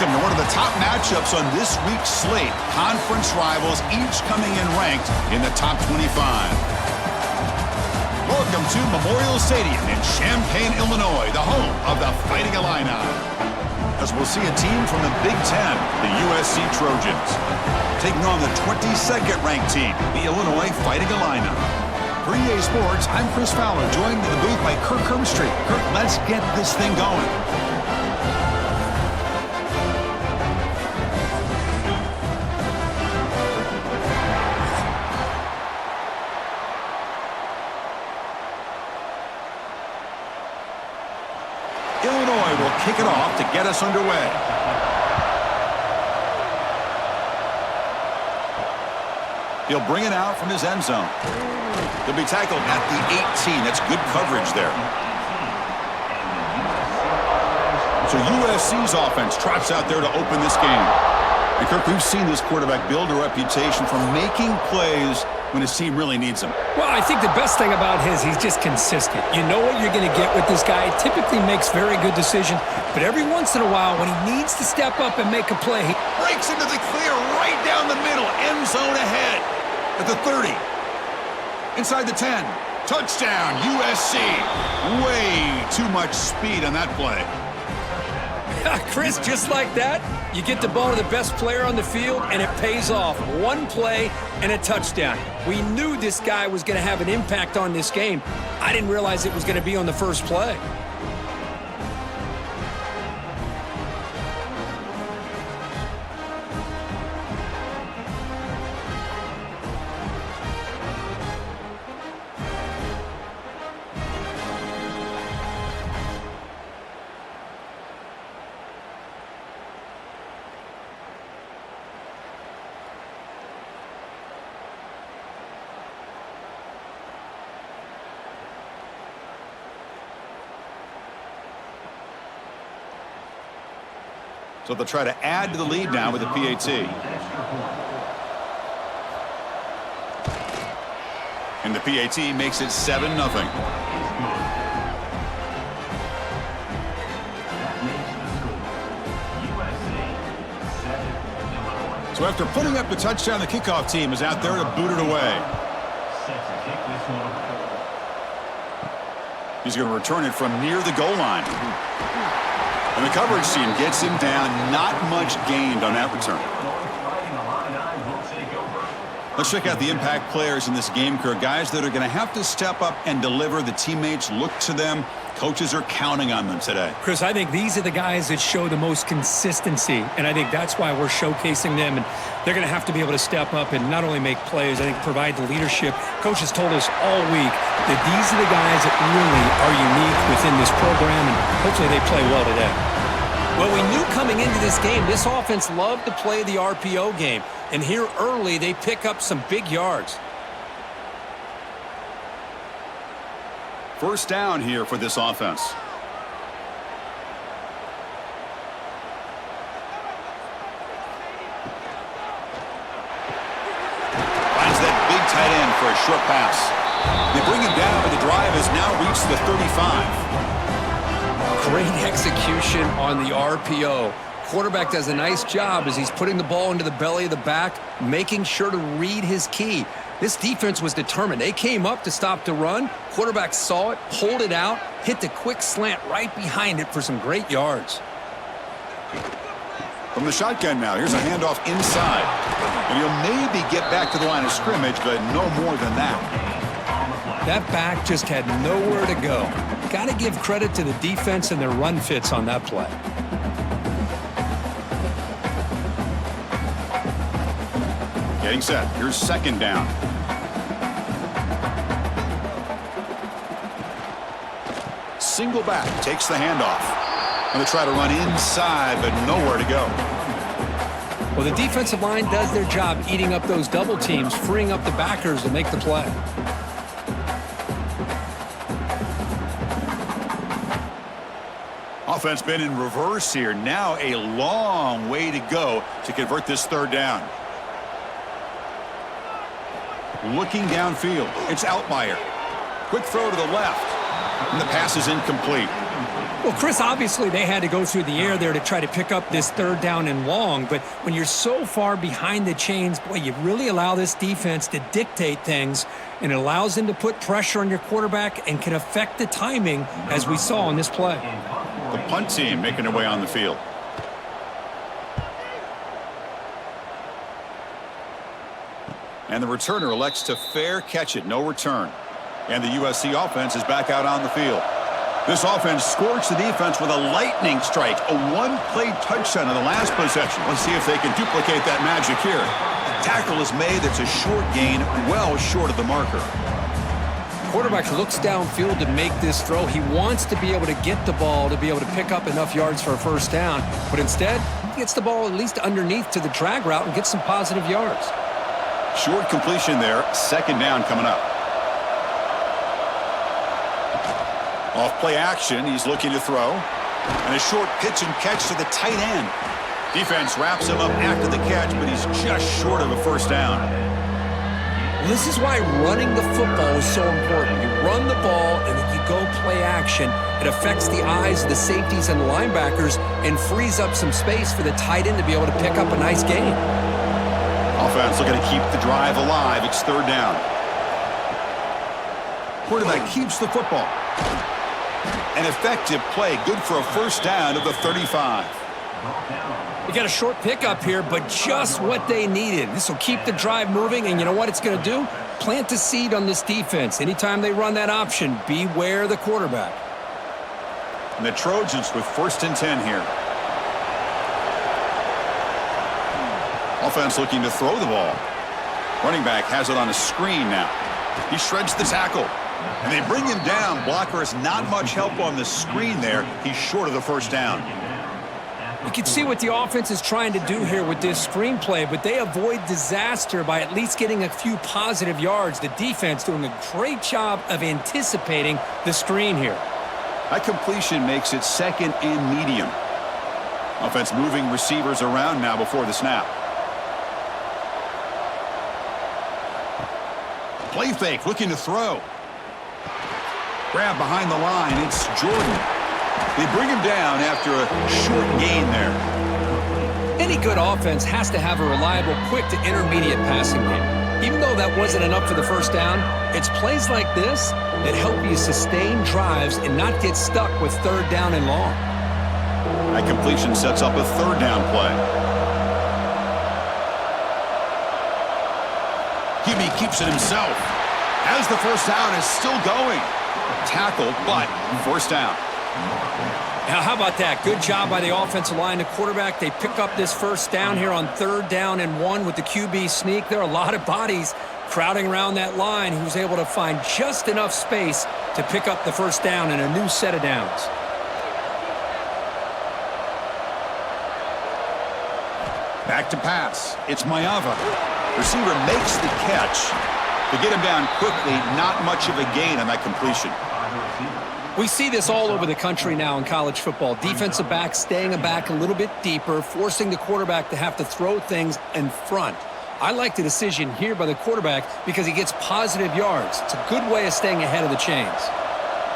Welcome to one of the top matchups on this week's slate. Conference rivals, each coming in ranked in the top 25. Welcome to Memorial Stadium in Champaign, Illinois, the home of the Fighting Illini. As we'll see a team from the Big Ten, the USC Trojans, taking on the 22nd ranked team, the Illinois Fighting Illini. For EA Sports, I'm Chris Fowler, joined in the booth by Kirk Hermstreet. Kirk, let's get this thing going. Illinois will kick it off to get us underway. He'll bring it out from his end zone. He'll be tackled at the 18. That's good coverage there. So USC's offense trots out there to open this game. And Kirk, we've seen this quarterback build a reputation for making plays when his team really needs him. Well, I think the best thing about he's just consistent. You know what you're going to get with this guy. He typically makes very good decisions, but every once in a while, when he needs to step up and make a play, he breaks into the clear right down the middle, end zone ahead at the 30. Inside the 10. Touchdown, USC. Way too much speed on that play. Chris, just like that, you get the ball to the best player on the field, and it pays off. One play and a touchdown. We knew this guy was going to have an impact on this game. I didn't realize it was going to be on the first play. So they'll try to add to the lead now with the PAT. And the PAT makes it 7-0. So after putting up the touchdown, the kickoff team is out there to boot it away. He's going to return it from near the goal line. And the coverage team gets him down. Not much gained on that return. Let's check out the impact players in this game, Kirk. Guys that are going to have to step up and deliver. The teammates look to them. Coaches are counting on them today. Chris, I think these are the guys that show the most consistency, and I think that's why we're showcasing them. And they're going to have to be able to step up and not only make plays, I think provide the leadership. Coach has told us all week that these are the guys that really are unique within this program, and hopefully they play well today. Well, we knew coming into this game, this offense loved to play the RPO game. And here early, they pick up some big yards. First down here for this offense. Finds that big tight end for a short pass. They bring him down, but the drive has now reached the 35. Great execution on the RPO. Quarterback does a nice job as he's putting the ball into the belly of the back, making sure to read his key. This defense was determined. They came up to stop the run. Quarterback saw it, pulled it out, hit the quick slant right behind it for some great yards. From the shotgun now, here's a handoff inside. And he'll maybe get back to the line of scrimmage, but no more than that. That back just had nowhere to go. Got to give credit to the defense and their run fits on that play. Getting set. Here's second down. Single back. Takes the handoff. Going to try to run inside, but nowhere to go. Well, the defensive line does their job eating up those double teams, freeing up the backers to make the play. Offense been in reverse here. Now a long way to go to convert this third down. Looking downfield. It's Outlier. Quick throw to the left. And the pass is incomplete. Well, Chris, obviously they had to go through the air there to try to pick up this third down and long, but when you're so far behind the chains, boy, you really allow this defense to dictate things, and it allows them to put pressure on your quarterback and can affect the timing, as we saw in this play. The punt team making their way on the field. And the returner elects to fair catch it, no return. And the USC offense is back out on the field. This offense scorched the defense with a lightning strike, a one-play touchdown in the last possession. Let's see if they can duplicate that magic here. Tackle is made. It's a short gain, well short of the marker. Quarterback looks downfield to make this throw. He wants to be able to get the ball to be able to pick up enough yards for a first down, but instead, he gets the ball at least underneath to the drag route and gets some positive yards. Short completion there, second down coming up. Off play action, he's looking to throw. And a short pitch and catch to the tight end. Defense wraps him up after the catch, but he's just short of a first down. This is why running the football is so important. You run the ball and then you go play action. It affects the eyes of the safeties and linebackers and frees up some space for the tight end to be able to pick up a nice gain. Offense looking to keep the drive alive. It's third down. Quarterback keeps the football. An effective play, good for a first down of the 35. They got a short pickup here, but just what they needed. This will keep the drive moving, and you know what it's going to do? Plant a seed on this defense. Anytime they run that option, beware the quarterback. And the Trojans with 1st and 10 here. Offense looking to throw the ball. Running back has it on a screen now. He shreds the tackle. And they bring him down. Blocker has not much help on the screen there. He's short of the first down. You can see what the offense is trying to do here with this screenplay, but they avoid disaster by at least getting a few positive yards. The defense doing a great job of anticipating the screen here. That completion makes it second and medium. Offense moving receivers around now before the snap. Play fake, looking to throw. Grab behind the line, it's Jordan. They bring him down after a short gain there. Any good offense has to have a reliable, quick to intermediate passing game. Even though that wasn't enough for the first down, it's plays like this that help you sustain drives and not get stuck with third down and long. That completion sets up a third down play. Hebe keeps it himself. As the first down is still going. Tackled, but first down. Now, how about that? Good job by the offensive line. The quarterback, they pick up this first down here on 3rd down and 1 with the QB sneak. There are a lot of bodies crowding around that line. He was able to find just enough space to pick up the first down and a new set of downs. Back to pass. It's Mayava. Receiver makes the catch. To get him down quickly, not much of a gain on that completion. We see this all over the country now in college football. Defensive backs staying back a little bit deeper, forcing the quarterback to have to throw things in front. I like the decision here by the quarterback because he gets positive yards. It's a good way of staying ahead of the chains.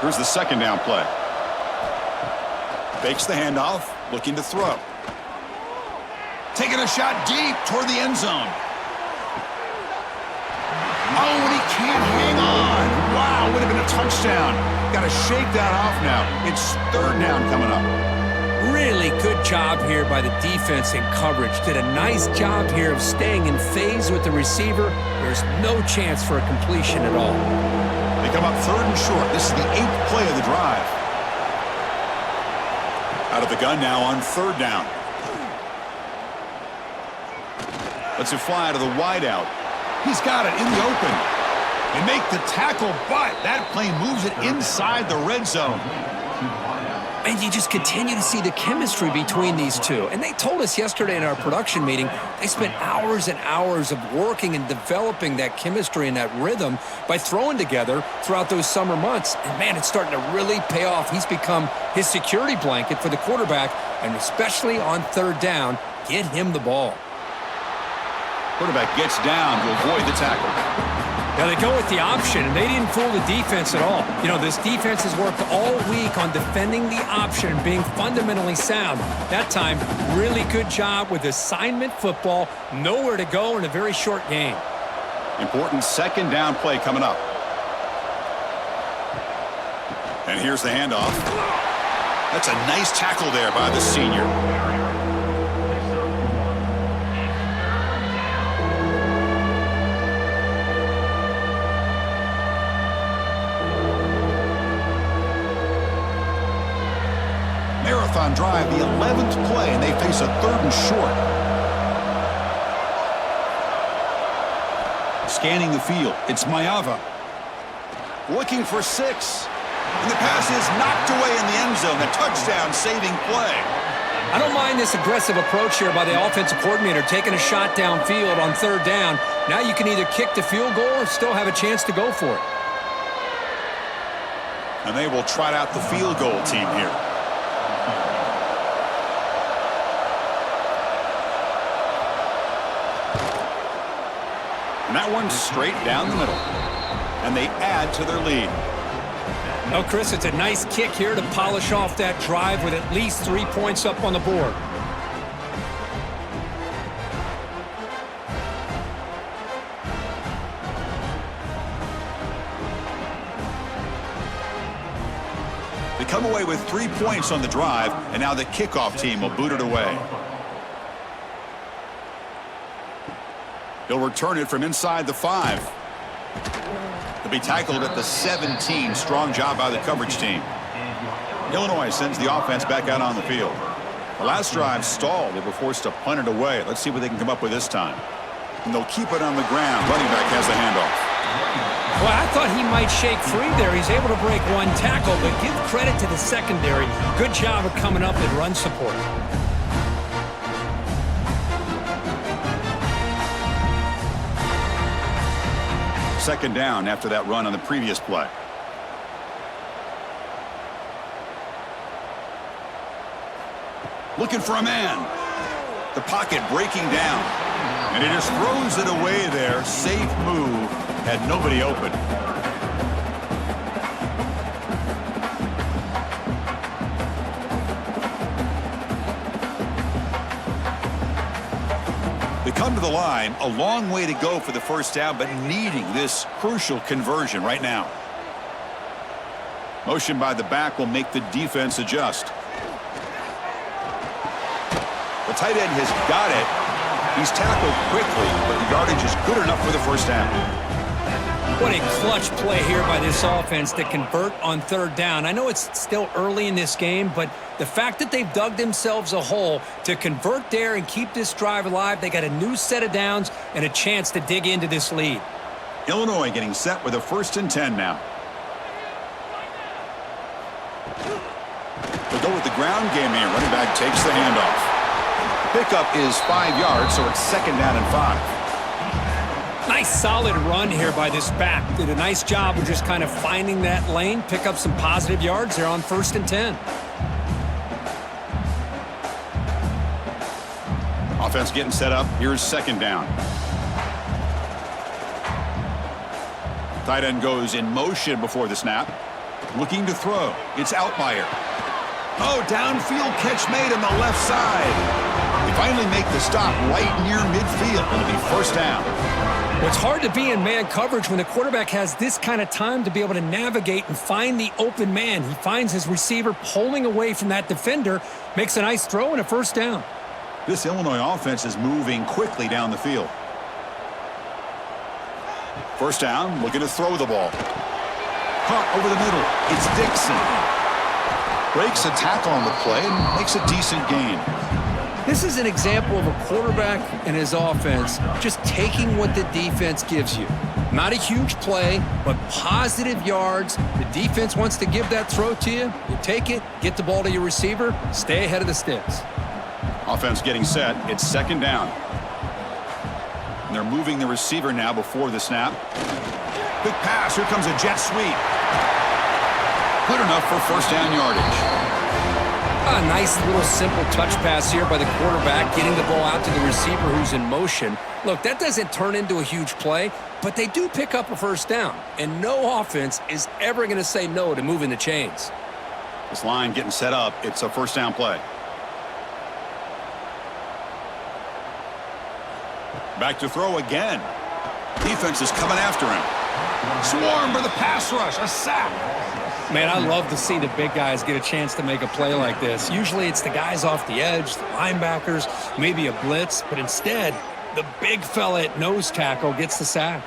Here's the second down play. Fakes the handoff, looking to throw. Taking a shot deep toward the end zone. Oh, and he can't hang on. Wow, would have been a touchdown. Got to shake that off now. It's third down coming up. Really good job here by the defense in coverage. Did a nice job here of staying in phase with the receiver. There's no chance for a completion at all. They come up 3rd and short. This is the 8th play of the drive. Out of the gun now on 3rd down. Lets it fly out of the wideout. He's got it in the open. They make the tackle, but that play moves it inside the red zone. And you just continue to see the chemistry between these two. And they told us yesterday in our production meeting, they spent hours and hours of working and developing that chemistry and that rhythm by throwing together throughout those summer months. And, man, it's starting to really pay off. He's become his security blanket for the quarterback, and especially on 3rd down, get him the ball. Quarterback gets down to avoid the tackle. Now they go with the option, and they didn't fool the defense at all. You know, this defense has worked all week on defending the option and being fundamentally sound. That time, really good job with assignment football. Nowhere to go in a very short game. Important second down play coming up. And here's the handoff. That's a nice tackle there by the senior. Marathon drive, the 11th play, and they face a 3rd and short. Scanning the field, it's Mayava. Looking for 6. And the pass is knocked away in the end zone. The touchdown-saving play. I don't mind this aggressive approach here by the offensive coordinator, taking a shot downfield on 3rd down. Now you can either kick the field goal or still have a chance to go for it. And they will trot out the field goal team here. And that one's straight down the middle. And they add to their lead. Oh, Chris, it's a nice kick here to polish off that drive with at least 3 points up on the board. They come away with 3 points on the drive, and now the kickoff team will boot it away. He'll return it from inside the 5. He'll be tackled at the 17. Strong job by the coverage team. Illinois sends the offense back out on the field. The last drive stalled. They were forced to punt it away. Let's see what they can come up with this time. And they'll keep it on the ground. Running back has the handoff. Well, I thought he might shake free there. He's able to break one tackle, but give credit to the secondary. Good job of coming up and run support. Second down after that run on the previous play. Looking for a man. The pocket breaking down. And he just throws it away there. Safe move. Had nobody open. They come to the line, a long way to go for the first down, but needing this crucial conversion right now. Motion by the back will make the defense adjust. The tight end has got it. He's tackled quickly, but the yardage is good enough for the first down. What a clutch play here by this offense to convert on 3rd down. I know it's still early in this game, but the fact that they've dug themselves a hole to convert there and keep this drive alive, they got a new set of downs and a chance to dig into this lead. Illinois getting set with a 1st and 10 now. They'll go with the ground game here. Running back takes the handoff. Pickup is 5 yards, so it's 2nd down and 5. Nice solid run here by this back. Did a nice job of just kind of finding that lane, pick up some positive yards there on 1st and 10. Offense getting set up. Here's 2nd down. Tight end goes in motion before the snap. Looking to throw. It's Outlier. Oh, downfield catch made on the left side. They finally make the stop right near midfield. It'll be 1st down. Well, it's hard to be in man coverage when the quarterback has this kind of time to be able to navigate and find the open man. He finds his receiver pulling away from that defender, makes a nice throw and a 1st down. This Illinois offense is moving quickly down the field. 1st down, looking to throw the ball. Caught over the middle. It's Dixon. Breaks a tackle on the play and makes a decent gain. This is an example of a quarterback and his offense just taking what the defense gives you. Not a huge play, but positive yards. The defense wants to give that throw to you. You take it, get the ball to your receiver, stay ahead of the sticks. Offense getting set. It's 2nd down. And they're moving the receiver now before the snap. Quick pass. Here comes a jet sweep. Good enough for 1st down yardage. A nice little simple touch pass here by the quarterback, getting the ball out to the receiver who's in motion. Look, that doesn't turn into a huge play, but they do pick up a first down, and no offense is ever going to say no to moving the chains. This line getting set up. It's a first down play. Back to throw again. Defense is coming after him. Swarm for the pass rush. A sack. Man, I love to see the big guys get a chance to make a play like this. Usually it's the guys off the edge, the linebackers, maybe a blitz, but instead, the big fella at nose tackle gets the sack.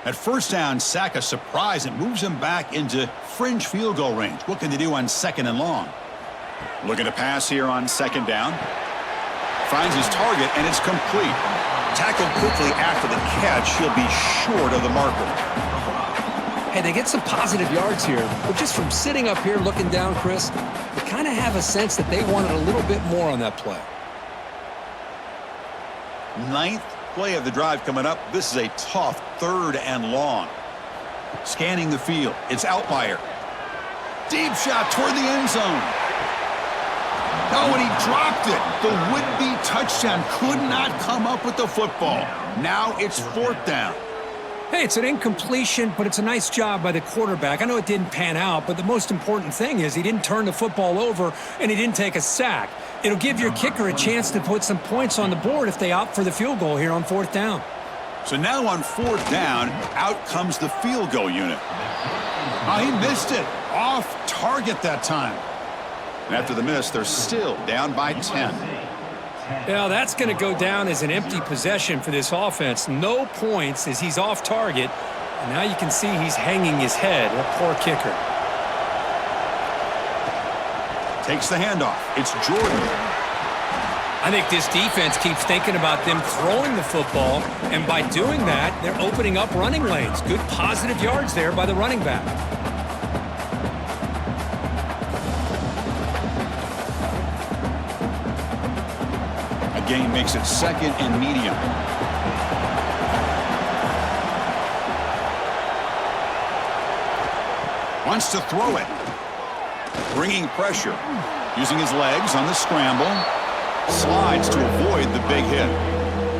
At first down, sack a surprise. It moves him back into fringe field goal range. What can they do on second and long? Looking to pass here on second down. Finds his target, and it's complete. Tackled quickly after the catch. He'll be short of the marker. Hey, they get some positive yards here, but just from sitting up here looking down, Chris, they kind of have a sense that they wanted a little bit more on that play. Ninth play of the drive coming up. This is a tough third and long. Scanning the field. It's Outlier. Deep shot toward the end zone. Oh, and he dropped it. The would-be touchdown could not come up with the football. Now it's fourth down. Hey, it's an incompletion, but it's a nice job by the quarterback. I know it didn't pan out, but the most important thing is he didn't turn the football over and he didn't take a sack. It'll give your kicker a chance to put some points on the board if they opt for the field goal here on fourth down. So now on fourth down, out comes the field goal unit. Oh, he missed it. Off target that time. And after the miss, they're still down by 10. Yeah, that's going to go down as an empty possession for this offense. No points as he's off target. And now you can see he's hanging his head. A poor kicker. Takes the handoff. It's Jordan. I think this defense keeps thinking about them throwing the football, and by doing that, they're opening up running lanes. Good positive yards there by the running back. Gain makes it second and medium. Wants to throw it. Bringing pressure. Using his legs on the scramble. Slides to avoid the big hit.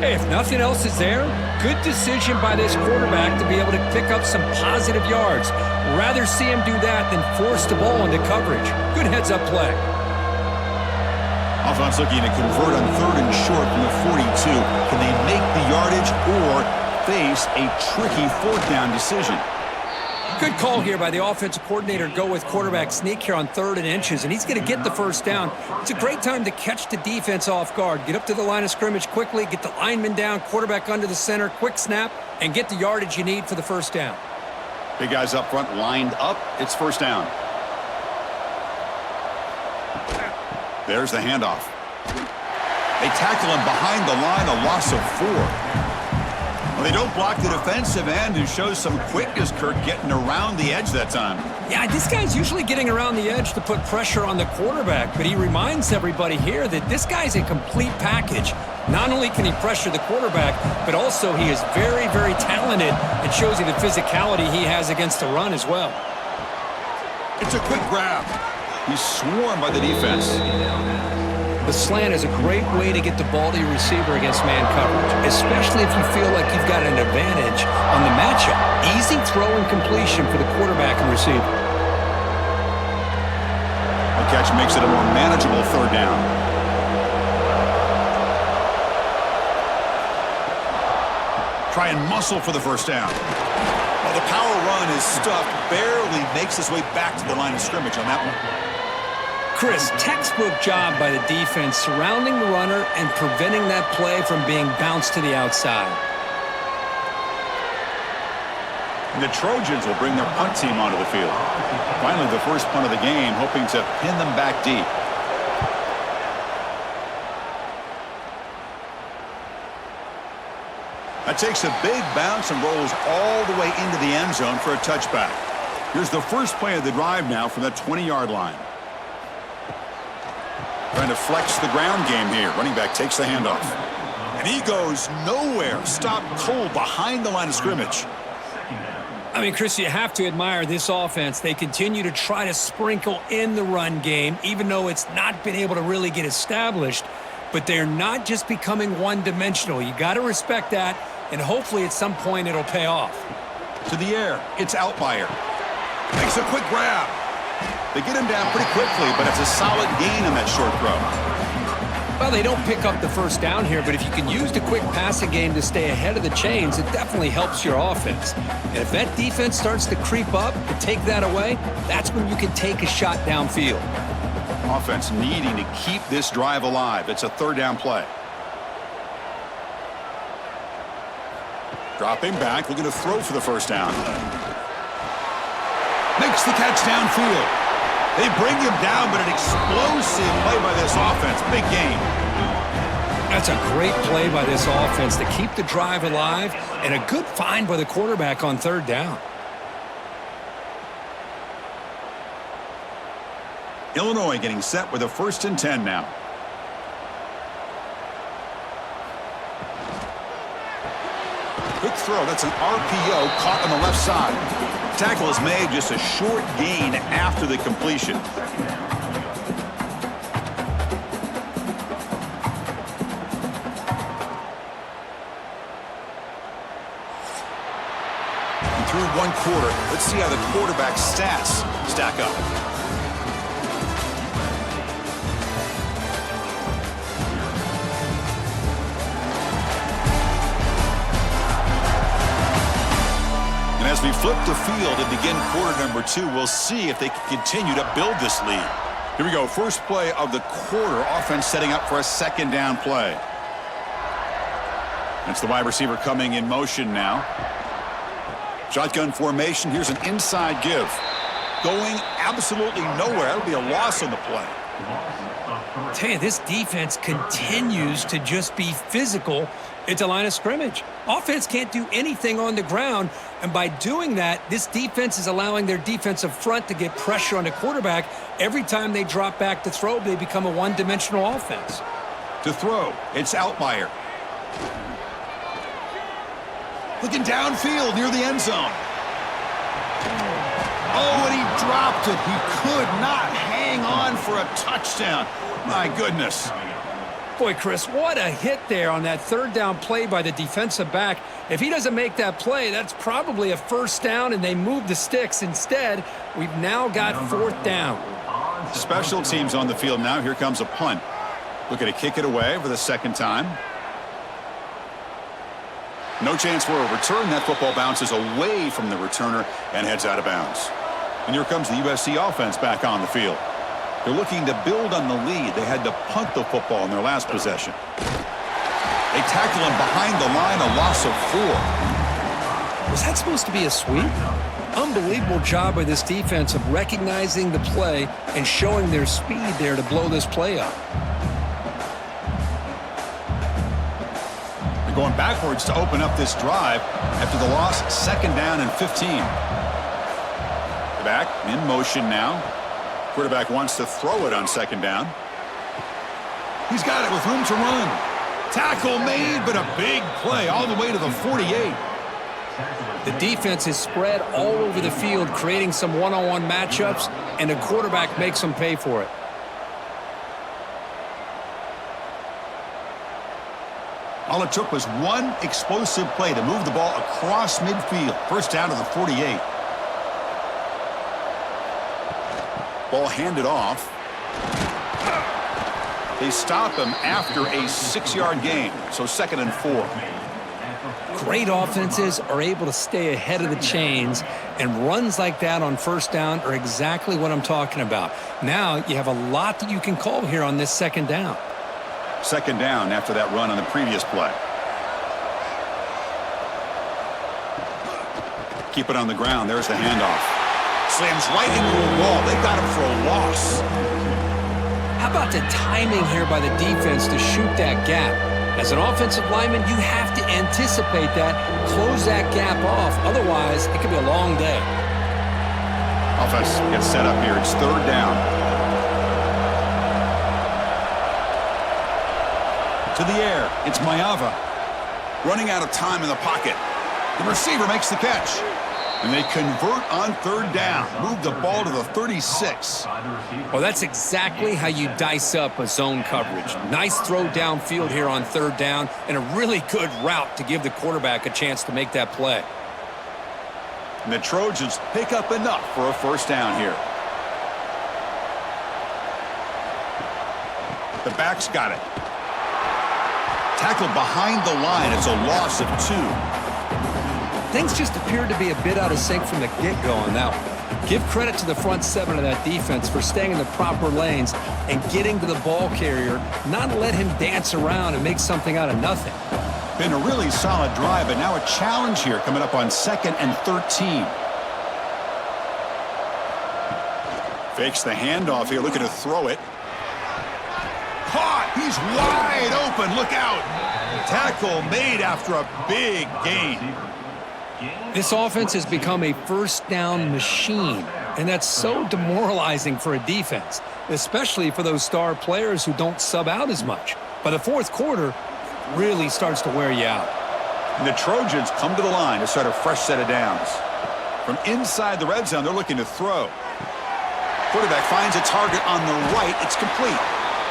Hey, if nothing else is there, good decision by this quarterback to be able to pick up some positive yards. Rather see him do that than force the ball into coverage. Good heads-up play. Offense looking to convert on third and short from the 42. Can they make the yardage or face a tricky fourth down decision? Good call here by the offensive coordinator. Go with quarterback sneak here on 3rd and inches, and he's going to get the first down. It's a great time to catch the defense off guard. Get up to the line of scrimmage quickly, get the lineman down, quarterback under the center, quick snap, and get the yardage you need for the first down. Big guys up front lined up. It's first down. There's the handoff. They tackle him behind the line, a loss of 4. Well, they don't block the defensive end, who shows some quickness, Kirk, getting around the edge that time. Yeah, this guy's usually getting around the edge to put pressure on the quarterback, but he reminds everybody here that this guy's a complete package. Not only can he pressure the quarterback, but also he is very, very talented and shows you the physicality he has against the run as well. It's a quick grab. He's swarmed by the defense. The slant is a great way to get the ball to your receiver against man coverage, especially if you feel like you've got an advantage on the matchup. Easy throw and completion for the quarterback and receiver. The catch makes it a more manageable third down. Try and muscle for the first down. Well, the power run is stuffed, barely makes his way back to the line of scrimmage on that one. Chris, textbook job by the defense surrounding the runner and preventing that play from being bounced to the outside. And the Trojans will bring their punt team onto the field. Finally, the first punt of the game, hoping to pin them back deep. That takes a big bounce and rolls all the way into the end zone for a touchback. Here's the first play of the drive now from the 20-yard line. Trying to flex the ground game here. Running back takes the handoff. And he goes nowhere. Stopped cold behind the line of scrimmage. I mean, Chris, you have to admire this offense. They continue to try to sprinkle in the run game, even though it's not been able to really get established. But they're not just becoming one-dimensional. You got to respect that, and hopefully at some point it'll pay off. To the air, it's Outlier. Makes a quick grab. They get him down pretty quickly, but it's a solid gain on that short throw. Well, they don't pick up the first down here, but if you can use the quick passing game to stay ahead of the chains, it definitely helps your offense. And if that defense starts to creep up and take that away, that's when you can take a shot downfield. Offense needing to keep this drive alive. It's a third down play. Dropping back, looking to throw for the first down. Makes the catch downfield. They bring him down, but an explosive play by this offense. Big game. That's a great play by this offense to keep the drive alive, and a good find by the quarterback on third down. Illinois getting set with a 1st and 10 now. Quick throw. That's an RPO caught on the left side. Tackle is made, just a short gain after the completion. And through one quarter, let's see how the quarterback's stats stack up. As we flip the field and begin quarter number 2, we'll see if they can continue to build this lead. Here we go. First play of the quarter. Offense setting up for a second down play. It's the wide receiver coming in motion now. Shotgun formation. Here's an inside give. Going absolutely nowhere. That'll be a loss on the play. I tell you, this defense continues to just be physical at the line of scrimmage. Offense can't do anything on the ground, and by doing that, this defense is allowing their defensive front to get pressure on the quarterback. Every time they drop back to throw, they become a one-dimensional offense. To throw, it's Outlier. Looking downfield near the end zone. Oh, and he dropped it. He could not hang on for a touchdown. My goodness. Boy, Chris, what a hit there on that third down play by the defensive back. If he doesn't make that play, that's probably a first down, and they move the sticks. Instead, we've now got 4th down. Special teams on the field now. Here comes a punt. Looking to kick it away for the second time. No chance for a return. That football bounces away from the returner and heads out of bounds. And here comes the USC offense back on the field. They're looking to build on the lead. They had to punt the football in their last possession. They tackle him behind the line, a loss of 4. Was that supposed to be a sweep? Unbelievable job by this defense of recognizing the play and showing their speed there to blow this play up. They're going backwards to open up this drive after the loss. 2nd down and 15. Back in motion now. Quarterback wants to throw it on 2nd down. He's got it with room to run. Tackle made, but a big play all the way to the 48. The defense is spread all over the field, creating some one-on-one matchups, and the quarterback makes them pay for it. All it took was one explosive play to move the ball across midfield. First down to the 48. Ball handed off. They stop him after a 6-yard gain, so 2nd and 4. Great offenses are able to stay ahead of the chains, and runs like that on first down are exactly what I'm talking about. Now you have a lot that you can call here on this 2nd down. 2nd down after that run on the previous play. Keep it on the ground. There's the handoff. Slams right into a wall. They got him for a loss. How about the timing here by the defense to shoot that gap? As an offensive lineman, you have to anticipate that, close that gap off. Otherwise, it could be a long day. Offense gets set up here. It's 3rd down. To the air, it's Mayava. Running out of time in the pocket. The receiver makes the catch. And they convert on third down. Move the ball to the 36. Well, that's exactly how you dice up a zone coverage. Nice throw downfield here on third down, and a really good route to give the quarterback a chance to make that play. And the Trojans pick up enough for a first down here. The back's got it. Tackled behind the line. It's a loss of 2. Things just appeared to be a bit out of sync from the get-go on that one. Give credit to the front seven of that defense for staying in the proper lanes and getting to the ball carrier, not let him dance around and make something out of nothing. Been a really solid drive, but now a challenge here coming up on 2nd and 13. Fakes the handoff here, looking to throw it. Caught! He's wide open, look out! Tackle made after a big gain. This offense has become a first down machine, and that's so demoralizing for a defense, especially for those star players who don't sub out as much. By the fourth quarter, it really starts to wear you out. And the Trojans come to the line to start a fresh set of downs. From inside the red zone, they're looking to throw. Quarterback finds a target on the right. It's complete.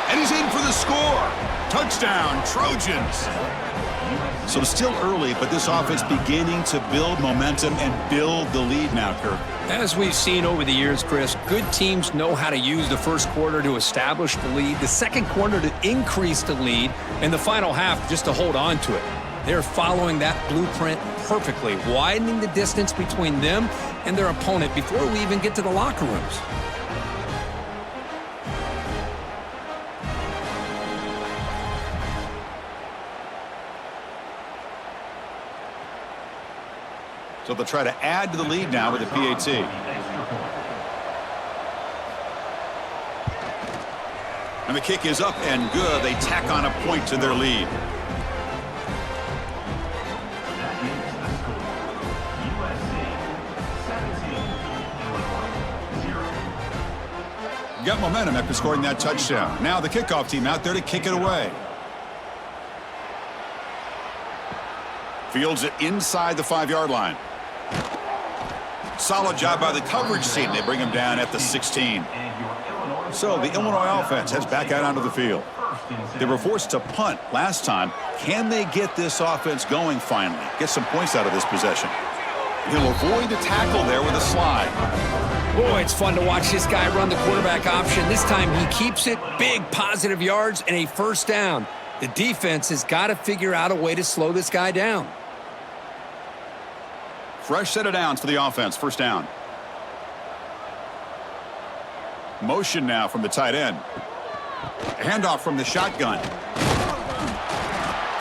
And he's in for the score. Touchdown, Trojans. So still early, but this offense beginning to build momentum and build the lead now, Kirk. As we've seen over the years, Chris, good teams know how to use the first quarter to establish the lead, the second quarter to increase the lead, and the final half just to hold on to it. They're following that blueprint perfectly, widening the distance between them and their opponent before we even get to the locker rooms. So they'll try to add to the lead now with the PAT. And the kick is up and good. They tack on a point to their lead. Got momentum after scoring that touchdown. Now the kickoff team out there to kick it away. Fields it inside the 5-yard line. Solid job by the coverage team. They bring him down at the 16. So the Illinois offense heads back out onto the field. They were forced to punt last time. Can they get this offense going finally? Get some points out of this possession. He'll avoid the tackle there with a slide. Boy, it's fun to watch this guy run the quarterback option. This time he keeps it, big positive yards, and a first down. The defense has got to figure out a way to slow this guy down. Fresh set of downs for the offense. First down. Motion now from the tight end. Handoff from the shotgun.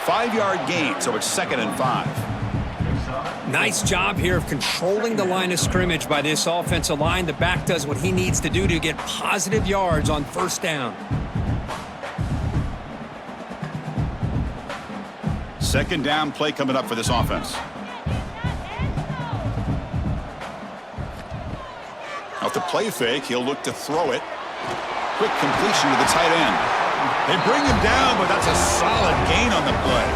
5-yard gain, so it's 2nd and 5. Nice job here of controlling the line of scrimmage by this offensive line. The back does what he needs to do to get positive yards on first down. 2nd down play coming up for this offense. Off the play fake, he'll look to throw it. Quick completion to the tight end. They bring him down, but that's a solid gain on the play.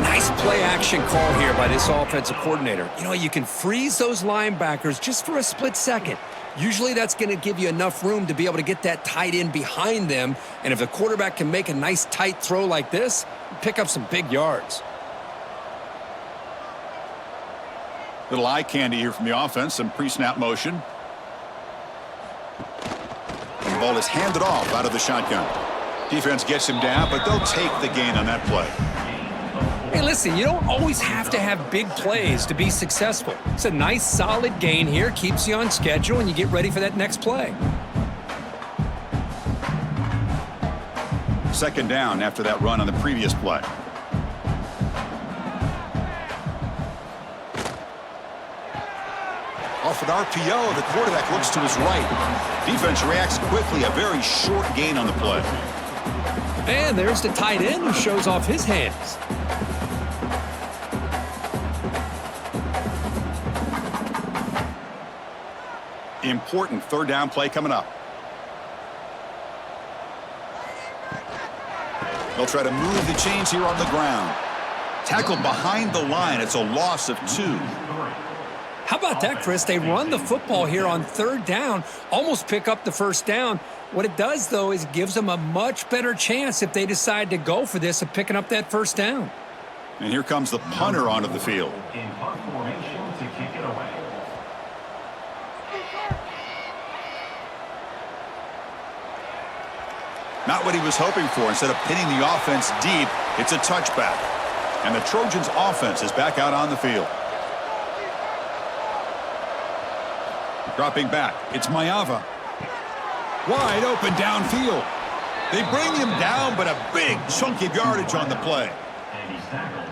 Nice play action call here by this offensive coordinator. You know, you can freeze those linebackers just for a split second. Usually that's going to give you enough room to be able to get that tight end behind them. And if the quarterback can make a nice tight throw like this, pick up some big yards. Little eye candy here from the offense, some pre-snap motion. The ball is handed off out of the shotgun. Defense gets him down, but they'll take the gain on that play. Hey, listen, you don't always have to have big plays to be successful. It's a nice, solid gain here, keeps you on schedule, and you get ready for that next play. 2nd down after that run on the previous play. Off an RPO, the quarterback looks to his right. Defense reacts quickly, a very short gain on the play. And there's the tight end who shows off his hands. Important 3rd down play coming up. They'll try to move the chains here on the ground. Tackled behind the line. It's a loss of 2. How about that, Chris? They run the football here on 3rd down, almost pick up the 1st down. What it does, though, is it gives them a much better chance if they decide to go for this of picking up that 1st down. And here comes the punter onto the field. In punt formation to kick it away. Not what he was hoping for. Instead of pinning the offense deep, it's a touchback. And the Trojans' offense is back out on the field. Dropping back, it's Mayava. Wide open downfield. They bring him down, but a big chunk of yardage on the play.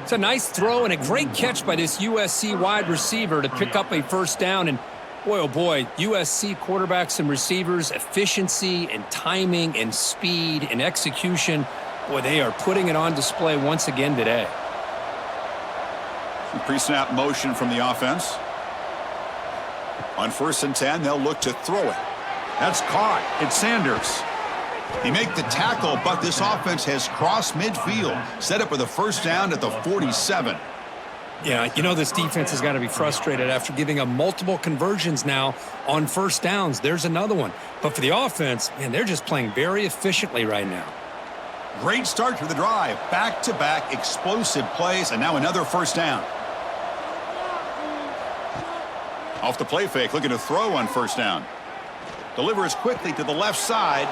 It's a nice throw and a great catch by this USC wide receiver to pick up a 1st down. And boy, oh boy, USC quarterbacks and receivers, efficiency and timing and speed and execution, boy, they are putting it on display once again today. Some pre-snap motion from the offense. On 1st and 10, they'll look to throw it. That's caught. It's Sanders. He make the tackle, but this offense has crossed midfield. Set up with a 1st down at the 47. Yeah, you know this defense has got to be frustrated after giving up multiple conversions now on 1st downs. There's another one. But for the offense, man, they're just playing very efficiently right now. Great start to the drive. Back-to-back explosive plays, and now another 1st down. Off the play fake, looking to throw on 1st down. Delivers quickly to the left side.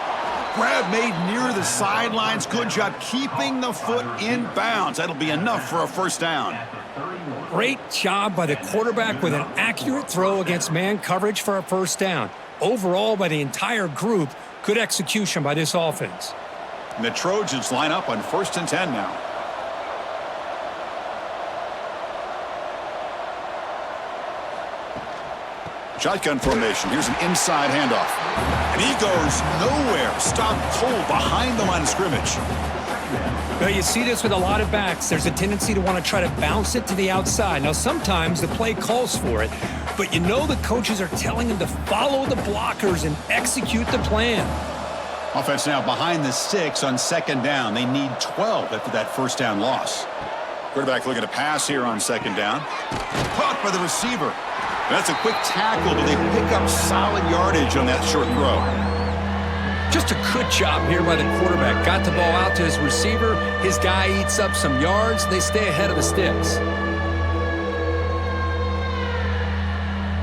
Grab made near the sidelines. Good job keeping the foot in bounds. That'll be enough for a 1st down. Great job by the quarterback with an accurate throw against man coverage for a 1st down. Overall, by the entire group, good execution by this offense. And the Trojans line up on 1st and 10 now. Shotgun formation. Here's an inside handoff. And he goes nowhere. Stopped cold behind the line of scrimmage. Well, you see this with a lot of backs. There's a tendency to want to try to bounce it to the outside. Now, sometimes the play calls for it, but you know the coaches are telling them to follow the blockers and execute the plan. Offense now behind the 6 on 2nd down. They need 12 after that 1st down loss. Quarterback looking to pass here on 2nd down. Caught by the receiver. That's a quick tackle, but they pick up solid yardage on that short throw. Just a good job here by the quarterback. Got the ball out to his receiver. His guy eats up some yards. They stay ahead of the sticks.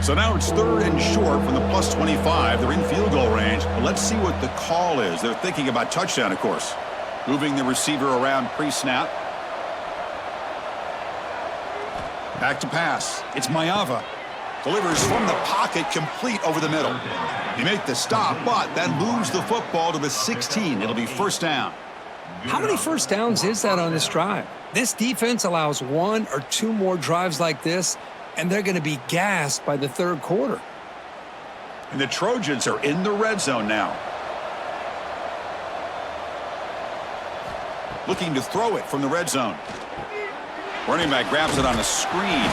So now it's 3rd and short from the +25. They're in field goal range. But let's see what the call is. They're thinking about touchdown, of course. Moving the receiver around pre-snap. Back to pass. It's Mayava. Delivers from the pocket, complete over the middle. They make the stop, but then moves the football to the 16. It'll be 1st down. How many 1st downs is that on this drive? This defense allows 1 or 2 more drives like this, and they're going to be gassed by the 3rd quarter. And the Trojans are in the red zone now. Looking to throw it from the red zone. Running back grabs it on a screen.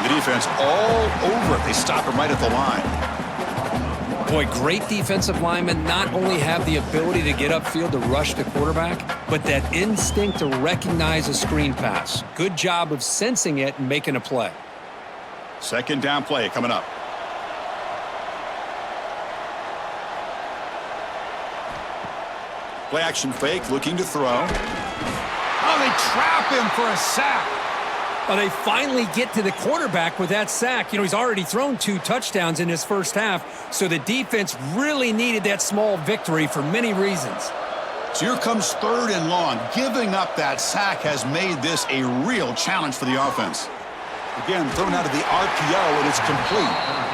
The defense all over it. They stop him right at the line. Boy, great defensive linemen not only have the ability to get upfield to rush the quarterback, but that instinct to recognize a screen pass. Good job of sensing it and making a play. 2nd down play coming up. Play action fake, looking to throw. Oh, they trap him for a sack. Well, they finally get to the quarterback with that sack. You know, he's already thrown 2 touchdowns in his 1st half, so the defense really needed that small victory for many reasons. So here comes 3rd and long. Giving up that sack has made this a real challenge for the offense. Again, thrown out of the RPO, and it's complete.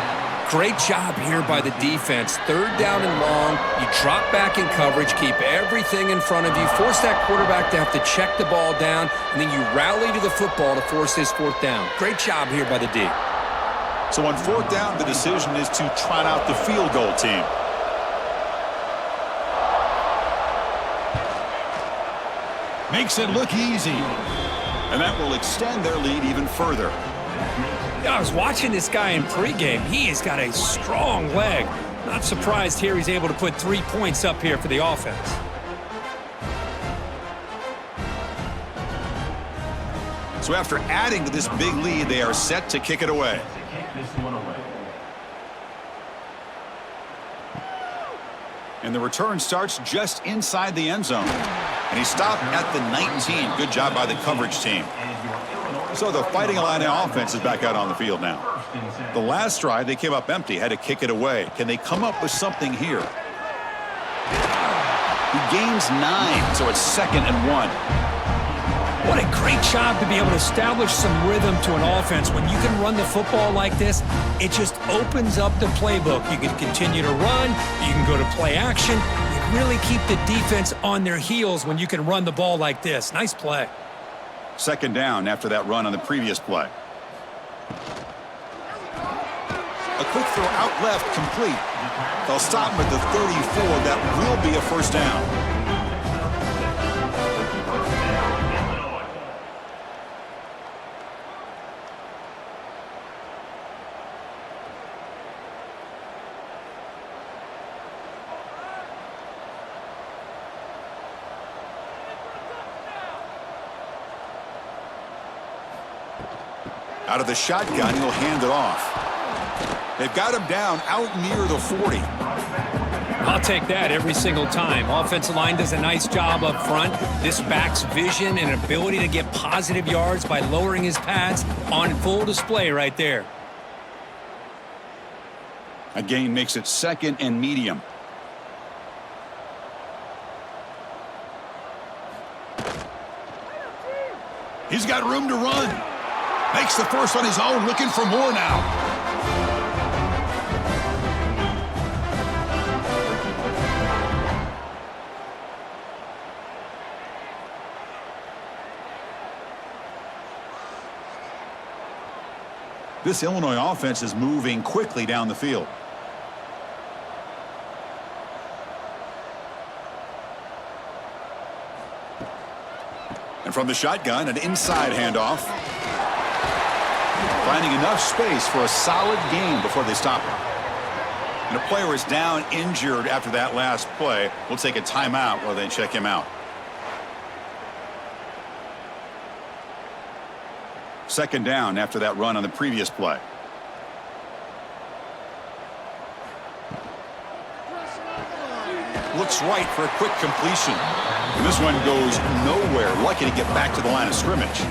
Great job here by the defense. 3rd down and long. You drop back in coverage, keep everything in front of you, force that quarterback to have to check the ball down, and then you rally to the football to force his 4th down. Great job here by the D. So on 4th down, the decision is to trot out the field goal team. Makes it look easy. And that will extend their lead even further. I was watching this guy in pregame. He has got a strong leg. Not surprised here he's able to put 3 points up here for the offense. So after adding to this big lead, they are set to kick it away. To kick this one away. And the return starts just inside the end zone. And he stopped at the 19. Good job by the coverage team. So the Fighting Illini offense is back out on the field now. The last drive, they came up empty, had to kick it away. Can they come up with something here? He gains 9, so it's 2nd and 1. What a great job to be able to establish some rhythm to an offense. When you can run the football like this, it just opens up the playbook. You can continue to run. You can go to play action. You really keep the defense on their heels when you can run the ball like this. Nice play. 2nd down after that run on the previous play. A quick throw out left, complete. They'll stop him at the 34. That will be a 1st down. Out of the shotgun, he'll hand it off. They've got him down out near the 40. I'll take that every single time. Offensive line does a nice job up front. This back's vision and ability to get positive yards by lowering his pads on full display right there. A gain makes it 2nd and medium. He's got room to run. Makes the first on his own, looking for more now. This Illinois offense is moving quickly down the field. And from the shotgun, an inside handoff. Finding enough space for a solid gain before they stop him. And a player is down injured after that last play. We'll take a timeout while they check him out. 2nd down after that run on the previous play. Looks right for a quick completion. And this one goes nowhere. Lucky to get back to the line of scrimmage.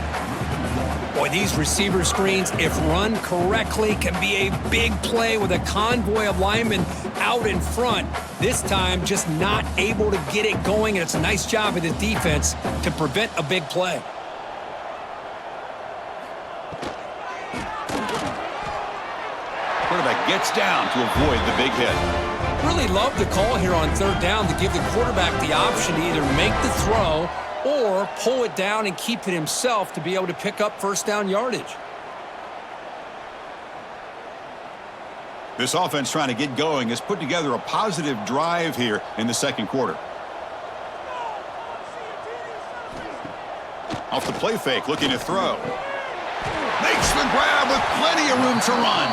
Boy, these receiver screens, if run correctly, can be a big play with a convoy of linemen out in front. This time, just not able to get it going, and it's a nice job of the defense to prevent a big play. Quarterback gets down to avoid the big hit. Really love the call here on 3rd down to give the quarterback the option to either make the throw or pull it down and keep it himself to be able to pick up 1st down yardage. This offense trying to get going has put together a positive drive here in the 2nd quarter. Off the play fake, looking to throw. Makes the grab with plenty of room to run.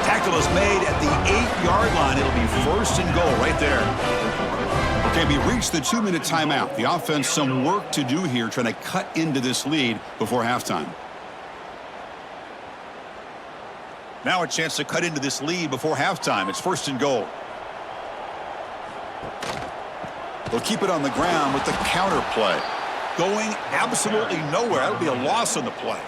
Tackle is made at the 8-yard line. It'll be 1st and goal right there. Okay, we reached the 2-minute timeout. The offense some work to do here trying to cut into this lead before halftime. Now a chance to cut into this lead before halftime. It's 1st and goal. They'll keep it on the ground with the counter play. Going absolutely nowhere. That'll be a loss on the play.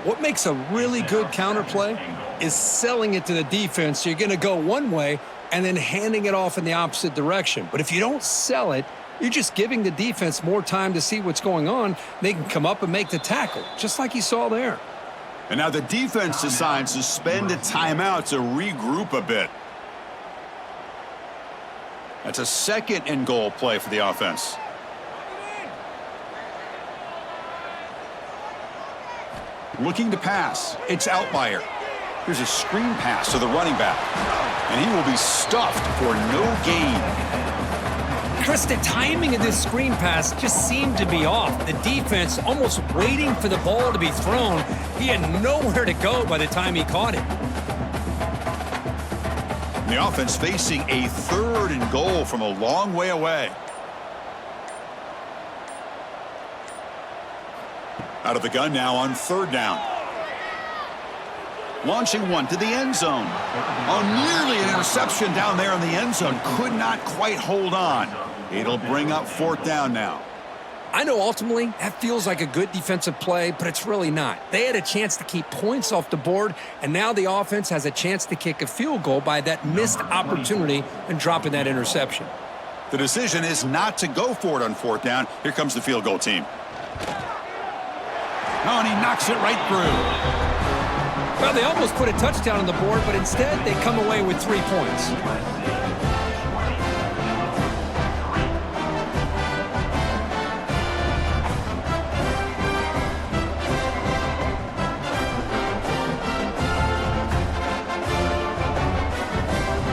What makes a really good counter play is selling it to the defense. You're going to go one way and then handing it off in the opposite direction. But if you don't sell it, you're just giving the defense more time to see what's going on. They can come up and make the tackle, just like you saw there. And now the defense decides to spend a timeout to regroup a bit. That's a 2nd and goal play for the offense. Looking to pass. It's Outlier. Here's a screen pass to the running back. And he will be stuffed for no gain. Chris, the timing of this screen pass just seemed to be off. The defense almost waiting for the ball to be thrown. He had nowhere to go by the time he caught it. The offense facing a 3rd and goal from a long way away. Out of the gun now on 3rd down. Launching one to the end zone. Oh, nearly an interception down there in the end zone. Could not quite hold on. It'll bring up 4th down now. I know ultimately that feels like a good defensive play, but it's really not. They had a chance to keep points off the board, and now the offense has a chance to kick a field goal by that missed opportunity and dropping that interception. The decision is not to go for it on 4th down. Here comes the field goal team. Oh, and he knocks it right through. Well, they almost put a touchdown on the board, but instead they come away with 3 points.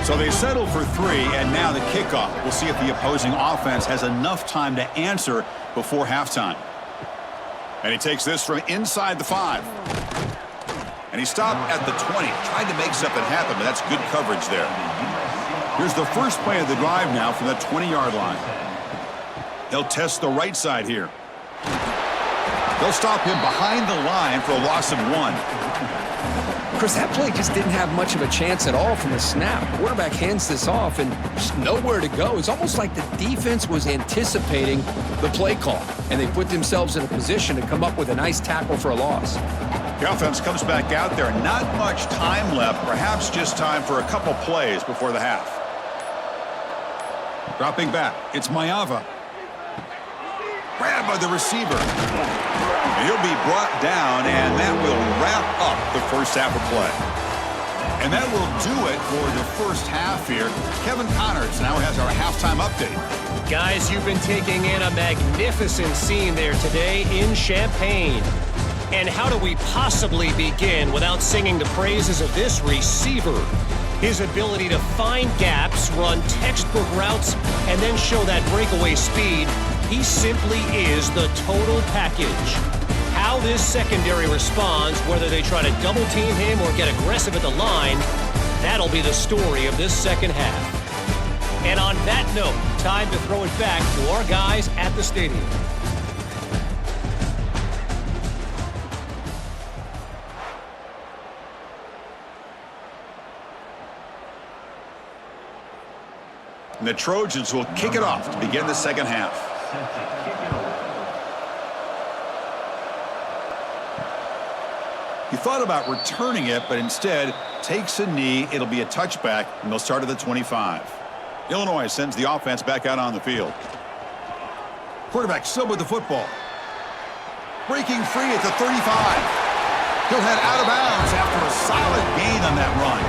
So they settle for 3, and now the kickoff. We'll see if the opposing offense has enough time to answer before halftime. And he takes this from inside the 5. And he stopped at the 20. Tried to make something happen, but that's good coverage there. Here's the first play of the drive now from the 20-yard line. They'll test the right side here. They'll stop him behind the line for a loss of 1. Chris, that play just didn't have much of a chance at all from the snap. Quarterback hands this off and just nowhere to go. It's almost like the defense was anticipating the play call, and they put themselves in a position to come up with a nice tackle for a loss. The offense comes back out there. Not much time left. Perhaps just time for a couple plays before the half. Dropping back. It's Mayava. Grabbed by the receiver. And he'll be brought down, and that will wrap up the first half of play. And that will do it for the first half here. Kevin Connors now has our halftime update. Guys, you've been taking in a magnificent scene there today in Champaign. And how do we possibly begin without singing the praises of this receiver? His ability to find gaps, run textbook routes, and then show that breakaway speed. He simply is the total package. How this secondary responds, whether they try to double team him or get aggressive at the line, that'll be the story of this second half. And on that note, time to throw it back to our guys at the stadium. And the Trojans will kick it off to begin the second half. He thought about returning it, but instead takes a knee. It'll be a touchback, and they'll start at the 25. Illinois sends the offense back out on the field. Quarterback still with the football. Breaking free at the 35. He'll head out of bounds after a solid gain on that run.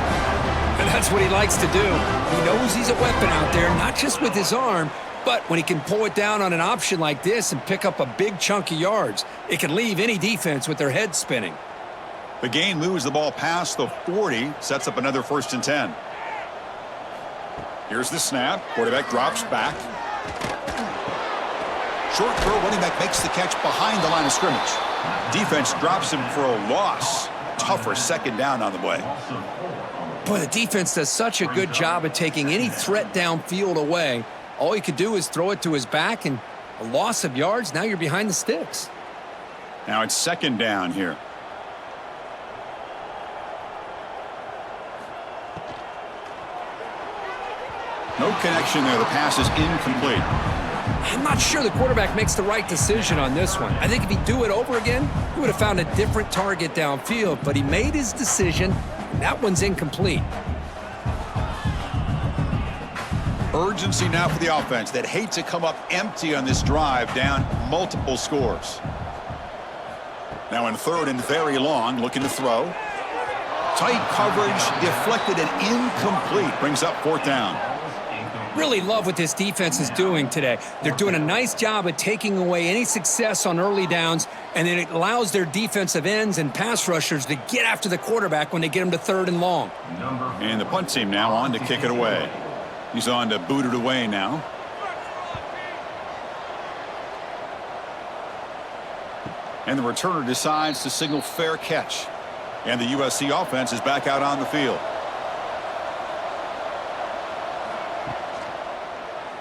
And that's what he likes to do. He knows he's a weapon out there, not just with his arm, but when he can pull it down on an option like this and pick up a big chunk of yards, it can leave any defense with their head spinning. The gain moves the ball past the 40, sets up another 1st and 10. Here's the snap. Quarterback drops back. Short throw, running back makes the catch behind the line of scrimmage. Defense drops him for a loss. Tougher second down on the way. Boy, the defense does such a good job of taking any threat downfield away. All he could do is throw it to his back, and a loss of yards, now you're behind the sticks. Now it's 2nd down here. No connection there. The pass is incomplete. I'm not sure the quarterback makes the right decision on this one. I think if he'd do it over again, he would have found a different target downfield, but he made his decision. That one's incomplete. Urgency now for the offense that hate to come up empty on this drive, down multiple scores. Now in 3rd and very long, looking to throw. Tight coverage, deflected and incomplete. Brings up 4th down. Really love what this defense is doing today. They're doing a nice job of taking away any success on early downs, and then it allows their defensive ends and pass rushers to get after the quarterback when they get them to 3rd and long. And the punt team now on to kick it away. He's on to boot it away now. And the returner decides to signal fair catch. And the USC offense is back out on the field.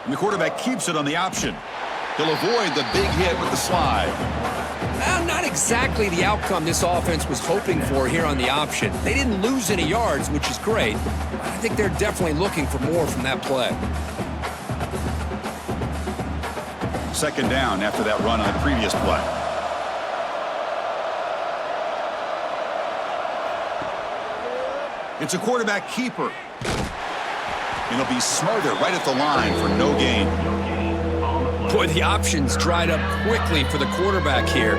And the quarterback keeps it on the option. He'll avoid the big hit with the slide. Not exactly the outcome this offense was hoping for here on the option. They didn't lose any yards, which is great. I think they're definitely looking for more from that play. Second down after that run on the previous play. It's a quarterback keeper. And he'll be smarter right at the line for no gain. Boy, the options dried up quickly for the quarterback here.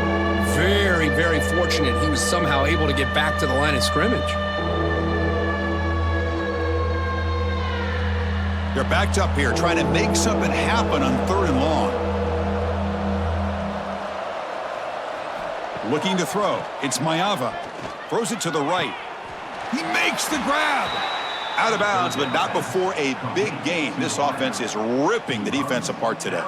Very, very fortunate he was somehow able to get back to the line of scrimmage. They're backed up here trying to make something happen on 3rd and long. Looking to throw. It's Maeva. Throws it to the right. He makes the grab. Out of bounds, but not before a big gain. This offense is ripping the defense apart today.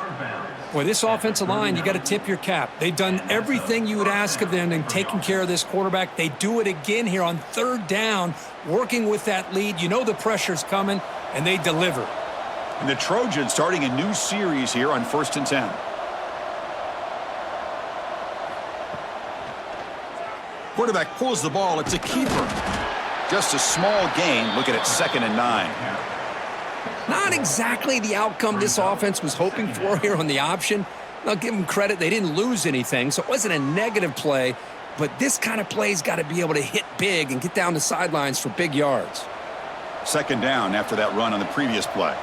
Boy, this offensive line, you got to tip your cap. They've done everything you would ask of them in taking care of this quarterback. They do it again here on 3rd down, working with that lead. You know the pressure's coming, and they deliver. And the Trojans starting a new series here on 1st and 10. Quarterback pulls the ball. It's a keeper. Just a small gain. Look at it, 2nd and 9. Not exactly the outcome this offense was hoping for here on the option. I'll give them credit. They didn't lose anything, so it wasn't a negative play. But this kind of play's got to be able to hit big and get down the sidelines for big yards. 2nd down after that run on the previous play.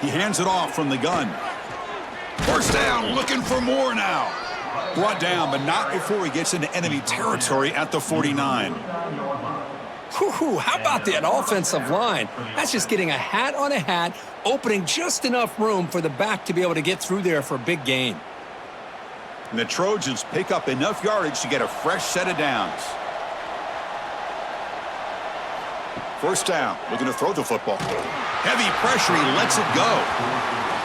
He hands it off from the gun. 1st down, looking for more now. Brought down, but not before he gets into enemy territory at the 49. Whew, how about that offensive line? That's just getting a hat on a hat, opening just enough room for the back to be able to get through there for a big gain. And the Trojans pick up enough yardage to get a fresh set of downs. 1st down, looking to throw the football. Heavy pressure, he lets it go.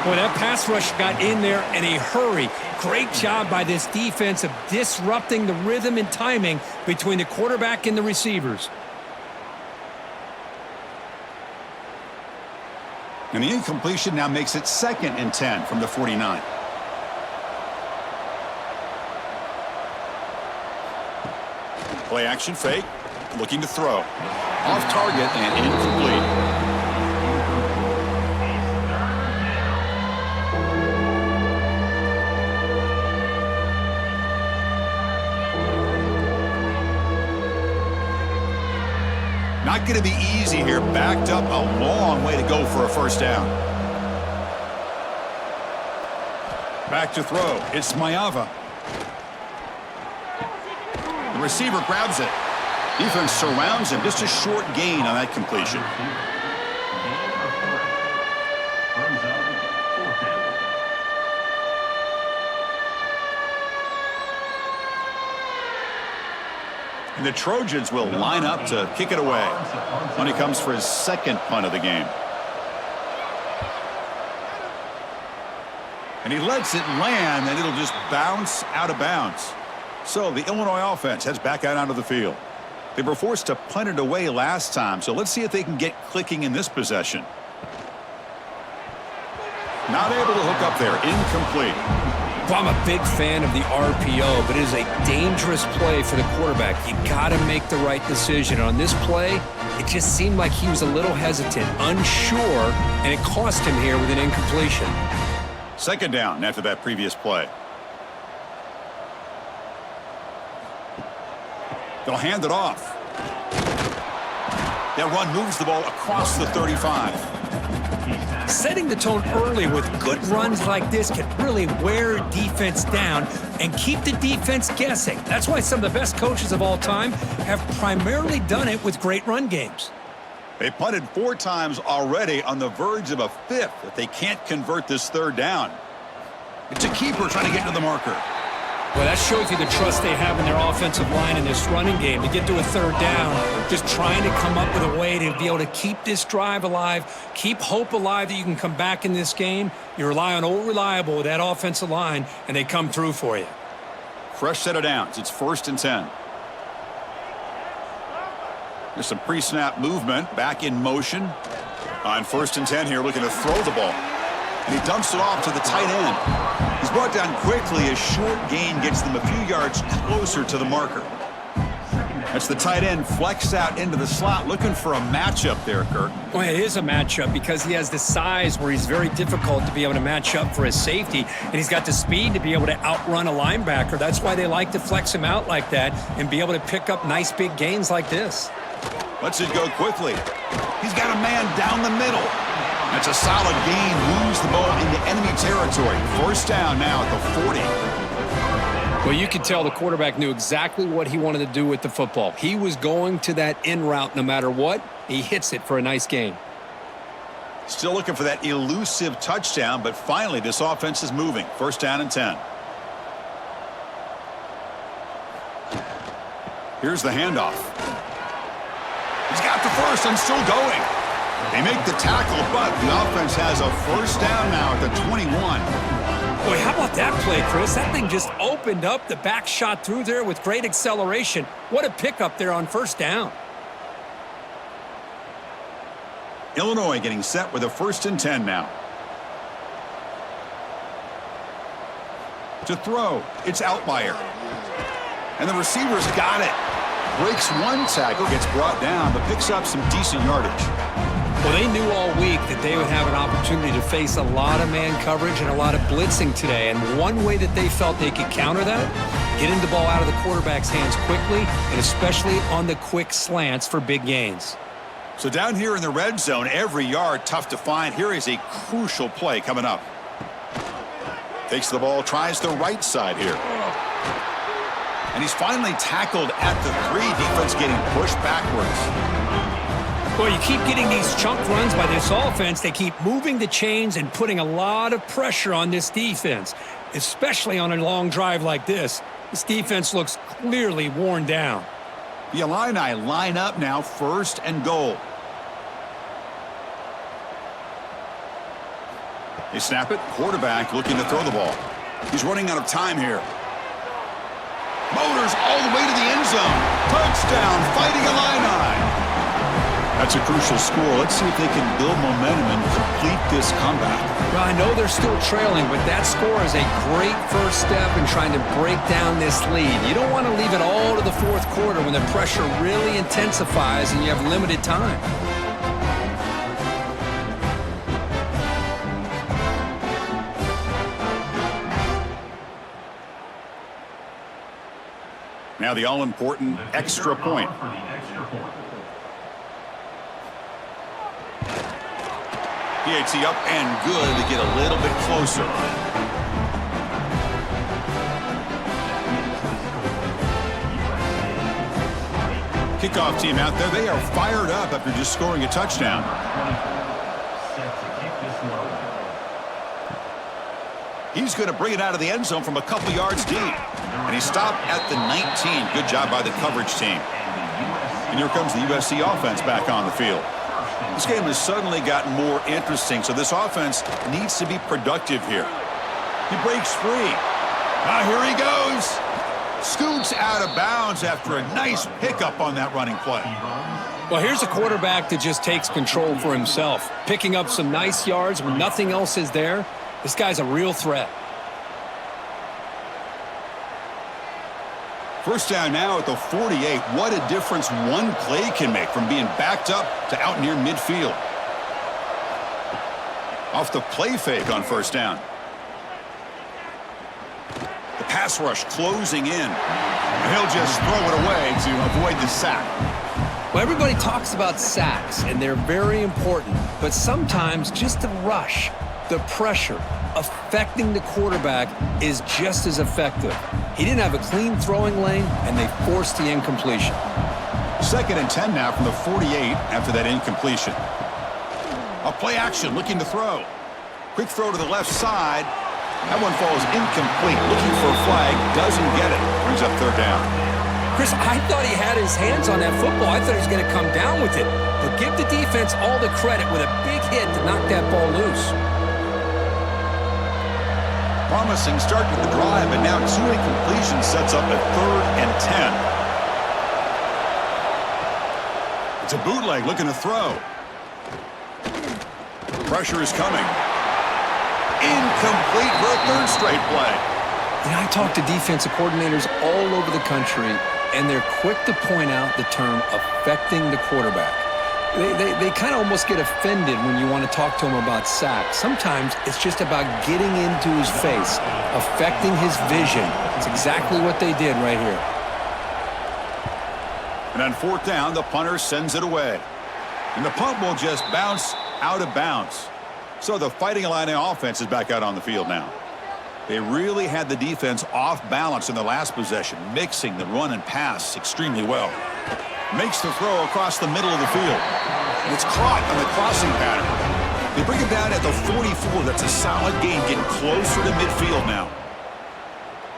Boy, that pass rush got in there in a hurry. Great job by this defense of disrupting the rhythm and timing between the quarterback and the receivers. And the incompletion now makes it 2nd and 10 from the 49. Play action fake, looking to throw. Off target and incomplete. Not going to be easy here. Backed up a long way to go for a 1st down. Back to throw. It's Maeva. The receiver grabs it. Defense surrounds him. Just a short gain on that completion. And the Trojans will line up to kick it away when he comes for his 2nd punt of the game. And he lets it land, and it'll just bounce out of bounds. So the Illinois offense heads back out onto the field. They were forced to punt it away last time, so let's see if they can get clicking in this possession. Not able to hook up there. Incomplete. Well, I'm a big fan of the RPO, but it is a dangerous play for the quarterback. You got to make the right decision. On this play, it just seemed like he was a little hesitant, unsure, and it cost him here with an incompletion. 2nd down after that previous play. They'll hand it off. That run moves the ball across the 35. Setting the tone early with good runs like this can really wear defense down and keep the defense guessing. That's why some of the best coaches of all time have primarily done it with great run games. They punted 4 times already, on the verge of a 5th if they can't convert this 3rd down. It's a keeper trying to get to the marker. Well, that shows you the trust they have in their offensive line in this running game. To get to a 3rd down, just trying to come up with a way to be able to keep this drive alive, keep hope alive that you can come back in this game. You rely on old reliable with that offensive line, and they come through for you. Fresh set of downs. It's 1st and 10. There's some pre-snap movement. Back in motion. On 1st and 10 here, looking to throw the ball. And he dumps it off to the tight end. He's brought down quickly. A short gain gets them a few yards closer to the marker. That's the tight end flexed out into the slot, looking for a matchup there, Kirk. Well, it is a matchup because he has the size where he's very difficult to be able to match up for his safety, and he's got the speed to be able to outrun a linebacker. That's why they like to flex him out like that and be able to pick up nice big gains like this. Lets it go quickly. He's got a man down the middle. That's a solid gain, moves the ball into enemy territory. First down now at the 40. Well, you could tell the quarterback knew exactly what he wanted to do with the football. He was going to that in route no matter what. He hits it for a nice gain. Still looking for that elusive touchdown, but finally this offense is moving. First down and 10. Here's the handoff. He's got the first and still going. They make the tackle, but the offense has a first down now at the 21. Boy, how about that play, Chris? That thing just opened up. The back shot through there with great acceleration. What a pickup there on first down. Illinois getting set with a first and 10 now. To throw, it's Outlier. And the receiver's got it. Breaks one tackle, gets brought down, but picks up some decent yardage. Well, they knew all week that they would have an opportunity to face a lot of man coverage and a lot of blitzing today. And one way that they felt they could counter that, getting the ball out of the quarterback's hands quickly, and especially on the quick slants for big gains. So down here in the red zone, every yard tough to find. Here is a crucial play coming up. Takes the ball, tries the right side here. And he's finally tackled at the 3. Defense getting pushed backwards. Well, you keep getting these chunk runs by this offense. They keep moving the chains and putting a lot of pressure on this defense, especially on a long drive like this. This defense looks clearly worn down. The Illini line up now, first and goal. They snap it. Quarterback looking to throw the ball. He's running out of time here. Motors all the way to the end zone. Touchdown, Fighting Illini. That's a crucial score. Let's see if they can build momentum and complete this comeback. Well, I know they're still trailing, but that score is a great first step in trying to break down this lead. You don't want to leave it all to the fourth quarter when the pressure really intensifies and you have limited time. Now the all-important extra point. PAT up and good to get a little bit closer. Kickoff team out there. They are fired up after just scoring a touchdown. He's going to bring it out of the end zone from a couple yards deep. And he stopped at the 19. Good job by the coverage team. And here comes the USC offense back on the field. This game has suddenly gotten more interesting, so this offense needs to be productive here. He breaks free. Here he goes. Scoots out of bounds after a nice pickup on that running play. Well, here's a quarterback that just takes control for himself, picking up some nice yards when nothing else is there. This guy's a real threat. First down now at the 48. What a difference one play can make from being backed up to out near midfield. Off the play fake on first down. The pass rush closing in. And he'll just throw it away to avoid the sack. Well, everybody talks about sacks, and they're very important. But sometimes just the rush, the pressure, affecting the quarterback is just as effective. He didn't have a clean throwing lane, and they forced the incompletion. Second and 10 now from the 48 after that incompletion. A play action looking to throw. Quick throw to the left side. That one falls incomplete. Looking for a flag. Doesn't get it. Brings up third down. Chris, I thought he had his hands on that football. I thought he was going to come down with it. But give the defense all the credit with a big hit to knock that ball loose. Promising start to the drive, but now 2 incompletions sets up a third and 10. It's a bootleg looking to throw. Pressure is coming. Incomplete for a third straight play. And I talk to defensive coordinators all over the country, and they're quick to point out the term affecting the quarterback. They kind of almost get offended when you want to talk to them about sacks. Sometimes it's just about getting into his face, affecting his vision. It's exactly what they did right here. And on fourth down, the punter sends it away. And the punt will just bounce out of bounds. So the Fighting Illini offense is back out on the field now. They really had the defense off balance in the last possession, mixing the run and pass extremely well. Makes the throw across the middle of the field. And it's caught on the crossing pattern. They bring it down at the 44. That's a solid gain, getting closer to midfield now.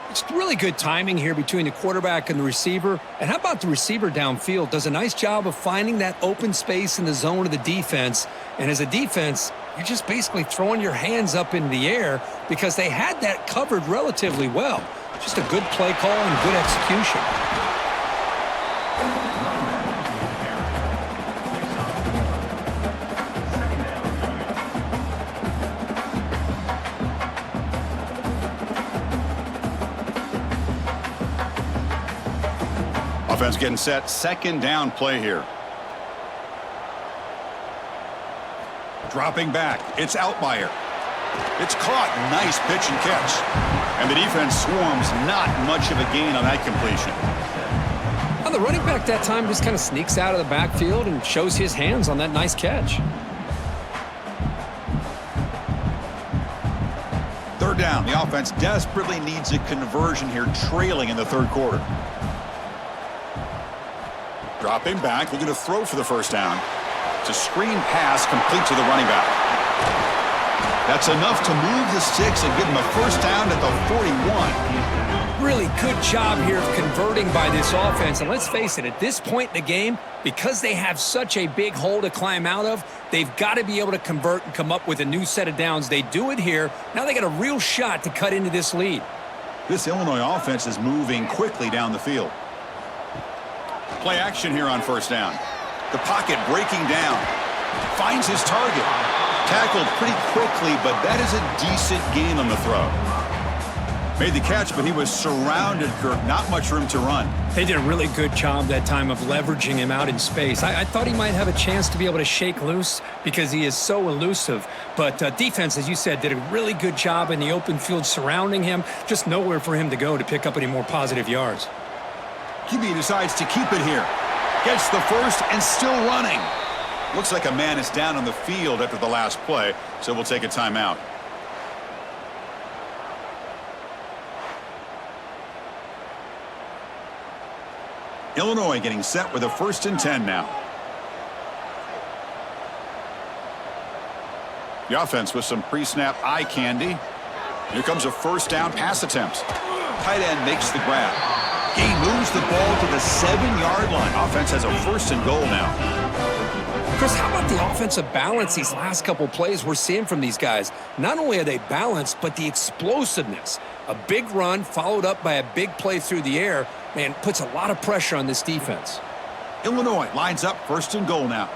It's really good timing here between the quarterback and the receiver. And how about the receiver downfield? Does a nice job of finding that open space in the zone of the defense. And as a defense, you're just basically throwing your hands up in the air because they had that covered relatively well. Just a good play call and good execution. Offense getting set. Second down play here. Dropping back. It's Outlier. It's caught. Nice pitch and catch. And the defense swarms. Not much of a gain on that completion. Well, the running back that time just kind of sneaks out of the backfield and shows his hands on that nice catch. Third down. The offense desperately needs a conversion here, trailing in the third quarter. Dropping back, looking to throw for the first down. It's a screen pass complete to the running back. That's enough to move the sticks and give him a first down at the 41. Really good job here of converting by this offense. And let's face it, at this point in the game, because they have such a big hole to climb out of, they've got to be able to convert and come up with a new set of downs. They do it here. Now they got a real shot to cut into this lead. This Illinois offense is moving quickly down the field. Play action here on first down. The pocket breaking down. Finds his target. Tackled pretty quickly, but that is a decent gain on the throw. Made the catch, but he was surrounded, Kirk. Not much room to run. They did a really good job that time of leveraging him out in space. I thought he might have a chance to be able to shake loose because he is so elusive. But defense, as you said, did a really good job in the open field surrounding him. Just nowhere for him to go to pick up any more positive yards. QB decides to keep it here. Gets the first and still running. Looks like a man is down on the field after the last play, so we'll take a timeout. Illinois getting set with a 1st and 10 now. The offense with some pre-snap eye candy. Here comes a first down pass attempt. Tight end makes the grab. He moves the ball to the 7-yard line. Offense has a 1st and goal now. Chris, how about the offensive balance these last couple plays we're seeing from these guys? Not only are they balanced, but the explosiveness. A big run followed up by a big play through the air, man, puts a lot of pressure on this defense. Illinois lines up 1st and goal now.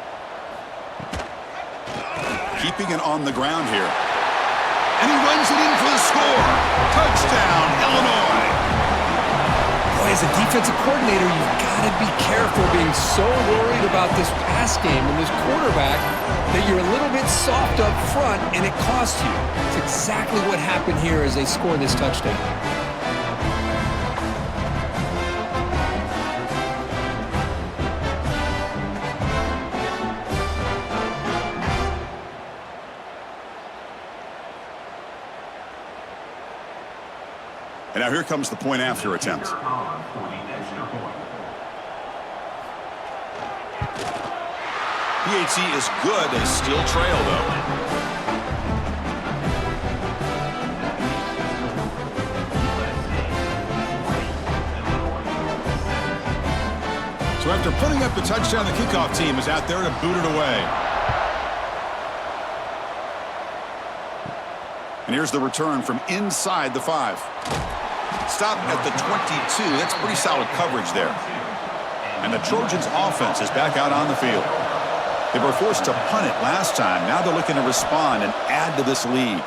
Keeping it on the ground here. And he runs it in for the score. Touchdown, Illinois. Boy, as a defensive coordinator, you've got to be careful being so worried about this pass game and this quarterback that you're a little bit soft up front and it costs you. It's exactly what happened here as they score this touchdown. And now here comes the point after attempt. PAT is good. They still trail, though. So after putting up the touchdown, the kickoff team is out there to boot it away. And here's the return from inside the 5. Stop at the 22. That's pretty solid coverage there. And the Trojans offense is back out on the field. They were forced to punt it last time. Now they're looking to respond and add to this lead.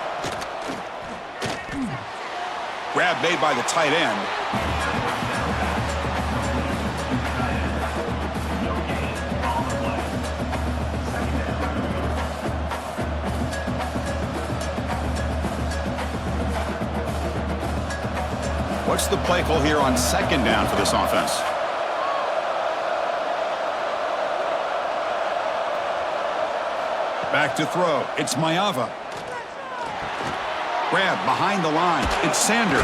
Grab made by the tight end. What's the play call here on second down for this offense? Back to throw. It's Mayava. Grab behind the line. It's Sanders.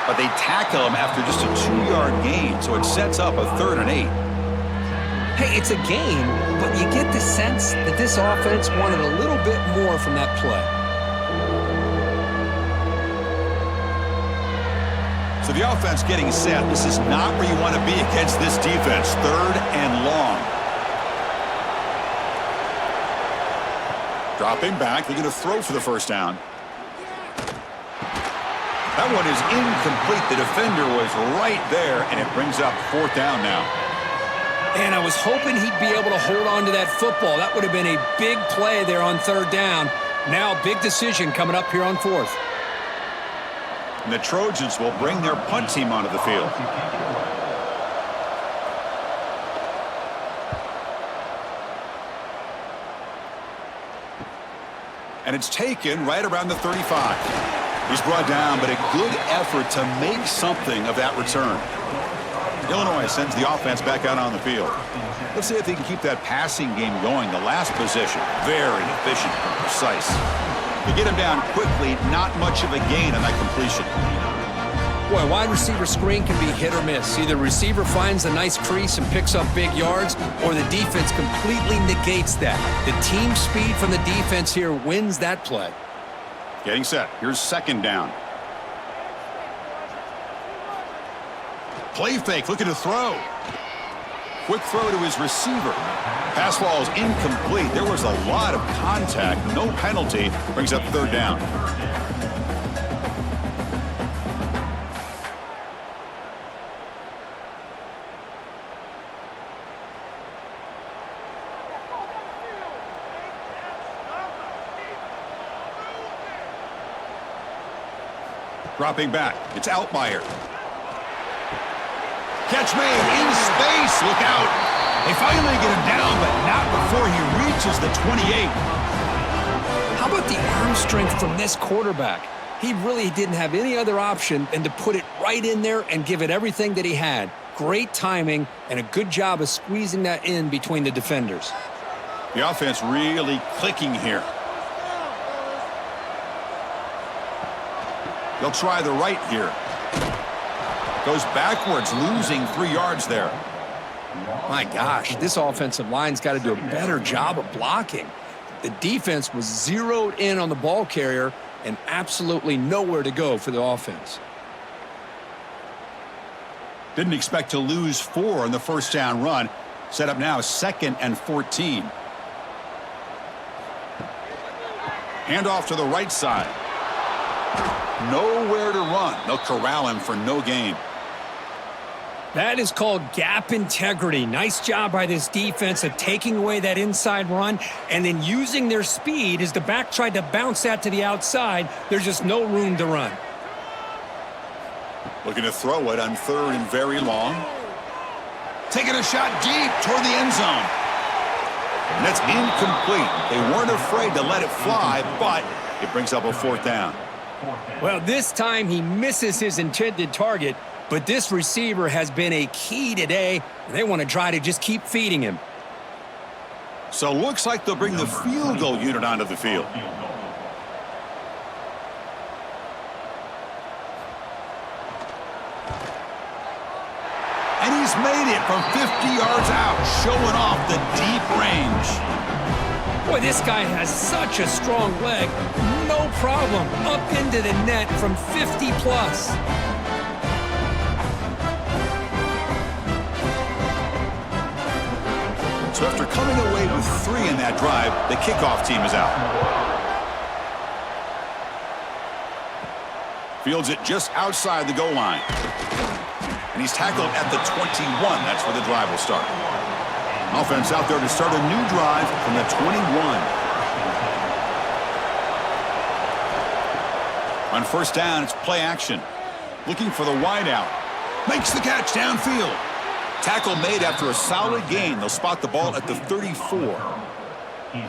But they tackle him after just a 2-yard gain, so it sets up a 3rd and 8. Hey, it's a game, but you get the sense that this offense wanted a little bit more from that play. So the offense getting set. This is not where you want to be against this defense. 3rd and long. Dropping back. They're going to throw for the first down. That one is incomplete. The defender was right there, and it brings up 4th down now. And I was hoping he'd be able to hold on to that football. That would have been a big play there on 3rd down. Now, big decision coming up here on 4th. And the Trojans will bring their punt team onto the field. And it's taken right around the 35. He's brought down, but a good effort to make something of that return. Illinois sends the offense back out on the field. Let's see if they can keep that passing game going. The last possession, very efficient and precise. They get him down quickly, not much of a gain on that completion. Boy, wide receiver screen can be hit or miss. Either receiver finds a nice crease and picks up big yards, or the defense completely negates that. The team speed from the defense here wins that play. Getting set. Here's 2nd down. Play fake, looking to throw. Quick throw to his receiver. Pass ball is incomplete. There was a lot of contact. No penalty. Brings up 3rd down. Dropping back. It's Altmaier. Catch made in space. Look out. They finally get him down, but not before he reaches the 28. How about the arm strength from this quarterback? He really didn't have any other option than to put it right in there and give it everything that he had. Great timing and a good job of squeezing that in between the defenders. The offense really clicking here. They'll try the right here. Goes backwards, losing 3 yards there. My gosh, this offensive line's got to do a better job of blocking. The defense was zeroed in on the ball carrier and absolutely nowhere to go for the offense. Didn't expect to lose 4 on the first down run. Set up now 2nd and 14. Hand off to the right side. Nowhere to run. They'll corral him for no gain. That is called gap integrity. Nice job by this defense of taking away that inside run and then using their speed as the back tried to bounce that to the outside. There's just no room to run. Looking to throw it on 3rd and very long. Taking a shot deep toward the end zone. And that's incomplete. They weren't afraid to let it fly, but it brings up a 4th down. Well, this time he misses his intended target, but this receiver has been a key today. They want to try to just keep feeding him. So looks like they'll bring the field goal unit onto the field. And he's made it from 50 yards out, showing off the deep range. Boy, this guy has such a strong leg. No problem. Up into the net from 50 plus. So after coming away with 3 in that drive, the kickoff team is out. Fields it just outside the goal line. And he's tackled at the 21. That's where the drive will start. Offense out there to start a new drive from the 21. On first down, it's play action. Looking for the wideout. Makes the catch downfield. Tackle made after a solid gain. They'll spot the ball at the 34.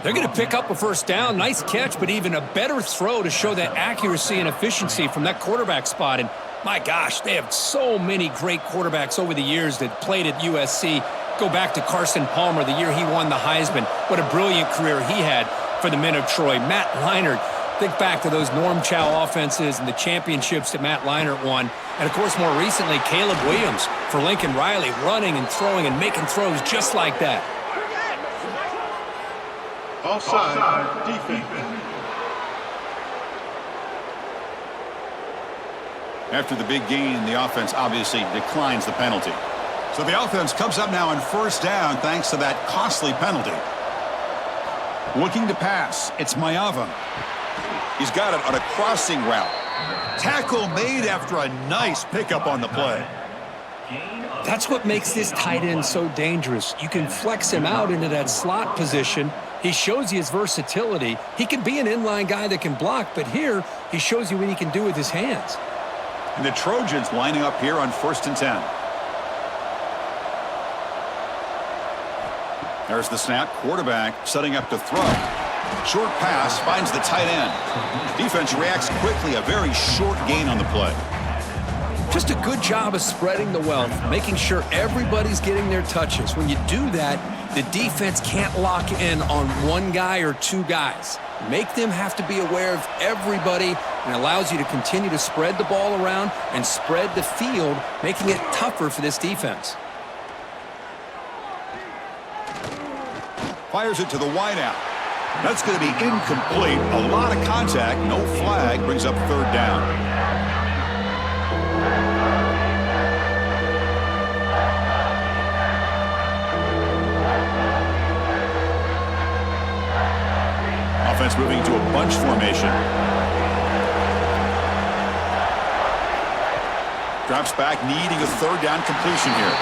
They're going to pick up a first down. Nice catch, but even a better throw to show that accuracy and efficiency from that quarterback spot. And my gosh, they have so many great quarterbacks over the years that played at USC. Go back to Carson Palmer, the year he won the Heisman. What a brilliant career he had for the men of Troy. Matt Leinart, think back to those Norm Chow offenses and the championships that Matt Leinart won. And, of course, more recently, Caleb Williams for Lincoln Riley, running and throwing and making throws just like that. Offside defense. After the big gain, the offense obviously declines the penalty. So the offense comes up now on first down thanks to that costly penalty. Looking to pass, it's Mayava. He's got it on a crossing route. Tackle made after a nice pickup on the play. That's what makes this tight end so dangerous. You can flex him out into that slot position. He shows you his versatility. He can be an inline guy that can block, but here he shows you what he can do with his hands. And the Trojans lining up here on 1st and 10. There's the snap. Quarterback setting up to throw. Short pass finds the tight end. Defense reacts quickly. A very short gain on the play. Just a good job of spreading the wealth, making sure everybody's getting their touches. When you do that, the defense can't lock in on one guy or two guys. Make them have to be aware of everybody, and allows you to continue to spread the ball around and spread the field, making it tougher for this defense. Fires it to the wideout. That's going to be incomplete. A lot of contact. No flag. Brings up 3rd down. Offense moving to a bunch formation. Drops back, needing a 3rd down completion here.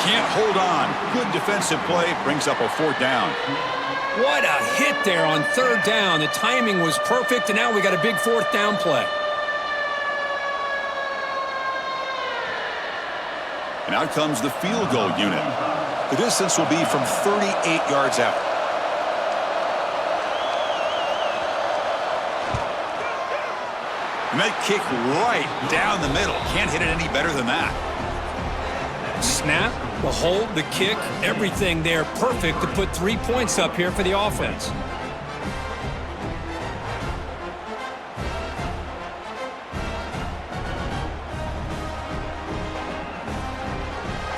Can't hold on. Good defensive play. Brings up a 4th down. What a hit there on 3rd down. The timing was perfect, and now we got a big 4th down play. And out comes the field goal unit. The distance will be from 38 yards out. And that kick right down the middle. Can't hit it any better than that. Snap, the hold, the kick, everything there perfect to put 3 points up here for the offense.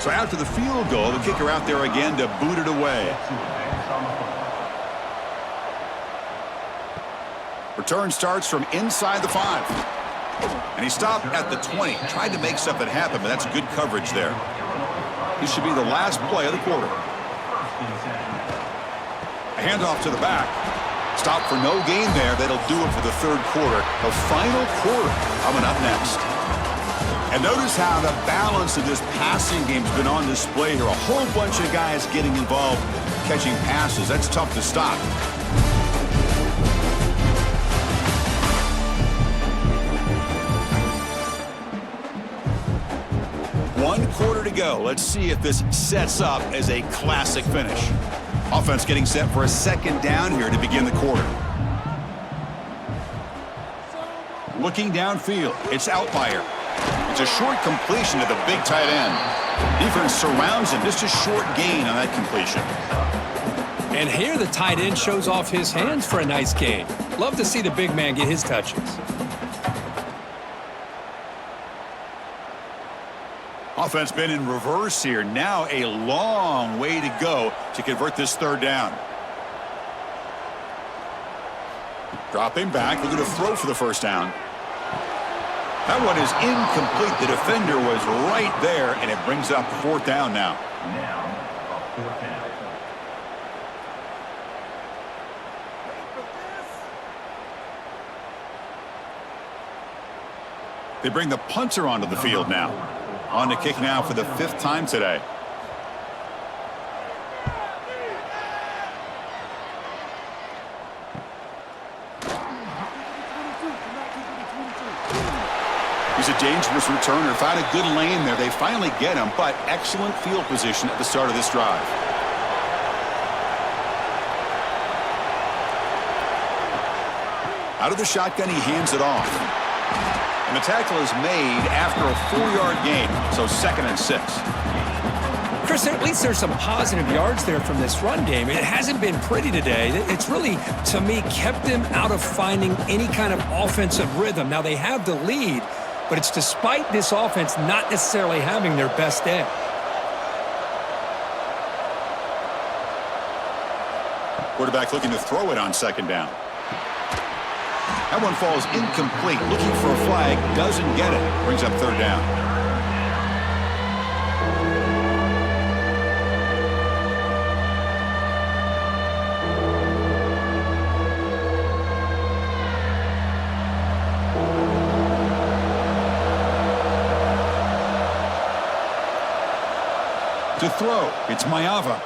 So after the field goal, the kicker out there again to boot it away. Return starts from inside the 5. And he stopped at the 20. Tried to make something happen, but that's good coverage there. This should be the last play of the quarter. A handoff to the back. Stop for no gain there. That'll do it for the 3rd quarter. The final quarter coming up next. And notice how the balance of this passing game's been on display here. A whole bunch of guys getting involved, catching passes. That's tough to stop. One quarter to go. Let's see if this sets up as a classic finish. Offense getting set for a 2nd down here to begin the quarter. Looking downfield. It's Outlier. It's a short completion to the big tight end. Defense surrounds him. Just a short gain on that completion. And here the tight end shows off his hands for a nice gain. Love to see the big man get his touches. Offense been in reverse here. Now a long way to go to convert this 3rd down. Dropping back, looking to throw for the 1st down. That one is incomplete. The defender was right there, and it brings up 4th down now. Now, 4th down. They bring the punter onto the field now. On to kick now for the 5th time today. He's a dangerous returner. Found a good lane there. They finally get him, but excellent field position at the start of this drive. Out of the shotgun, he hands it off. And the tackle is made after a 4-yard gain, so 2nd and 6. Chris, at least there's some positive yards there from this run game. It hasn't been pretty today. It's really, to me, kept them out of finding any kind of offensive rhythm. Now, they have the lead, but it's despite this offense not necessarily having their best day. Quarterback looking to throw it on 2nd down. That one falls incomplete. Looking for a flag, doesn't get it. Brings up 3rd down. To throw, it's Mayava.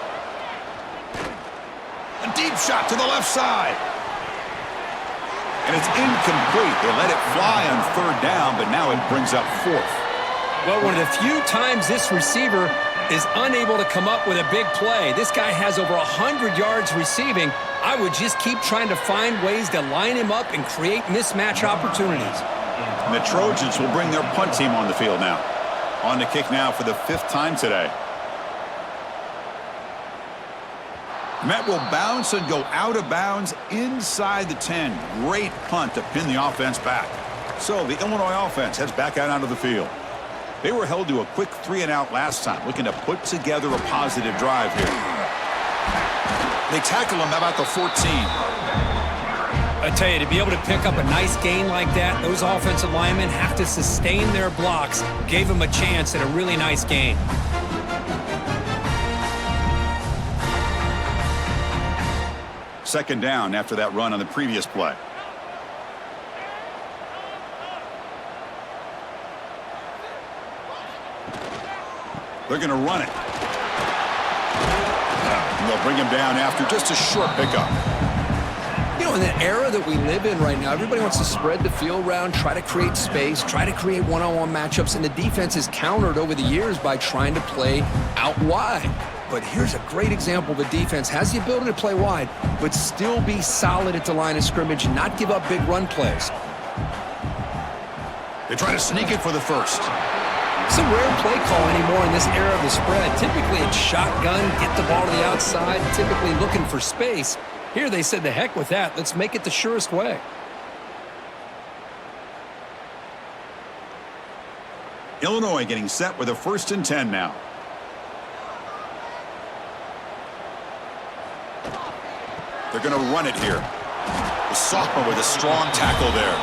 A deep shot to the left side. And it's incomplete. They let it fly on 3rd down, but now it brings up 4th. Well, one of the few times this receiver is unable to come up with a big play. This guy has over 100 yards receiving. I would just keep trying to find ways to line him up and create mismatch opportunities. And the Trojans will bring their punt team on the field now. On the kick now for the 5th time today. Met will bounce and go out of bounds inside the 10. Great punt to pin the offense back. So the Illinois offense heads back out onto the field. They were held to a quick 3-and-out last time, looking to put together a positive drive here. They tackle him about the 14. I tell you, to be able to pick up a nice gain like that, those offensive linemen have to sustain their blocks. Gave them a chance at a really nice gain. Second down after that run on the previous play. They're going to run it. And they'll bring him down after just a short pickup. You know, in the era that we live in right now, everybody wants to spread the field around, try to create space, try to create one-on-one matchups, and the defense is countered over the years by trying to play out wide. But here's a great example. The defense has the ability to play wide, but still be solid at the line of scrimmage and not give up big run plays. They try to sneak it for the first. It's a rare play call anymore in this era of the spread. Typically, it's shotgun, get the ball to the outside, typically looking for space. Here they said, the heck with that. Let's make it the surest way. Illinois getting set with a 1st and 10 now. They're going to run it here. The sophomore with a strong tackle there.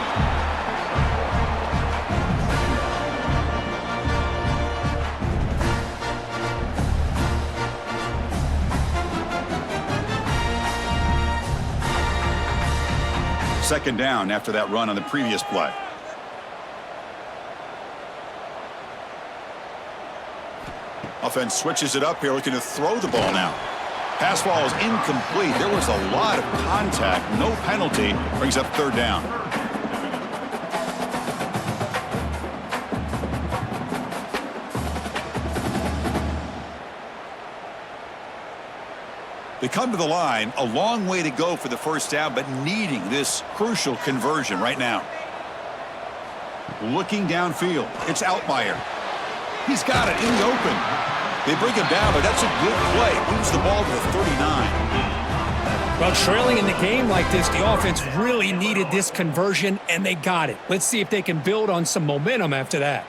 Second down after that run on the previous play. Offense switches it up here, looking to throw the ball now. Pass ball is incomplete. There was a lot of contact. No penalty. Brings up 3rd down. They come to the line. A long way to go for the 1st down, but needing this crucial conversion right now. Looking downfield. It's Altmaier. He's got it in the open. They bring him down, but that's a good play. Moves the ball to the 39. Well, trailing in the game like this, the offense really needed this conversion, and they got it. Let's see if they can build on some momentum after that.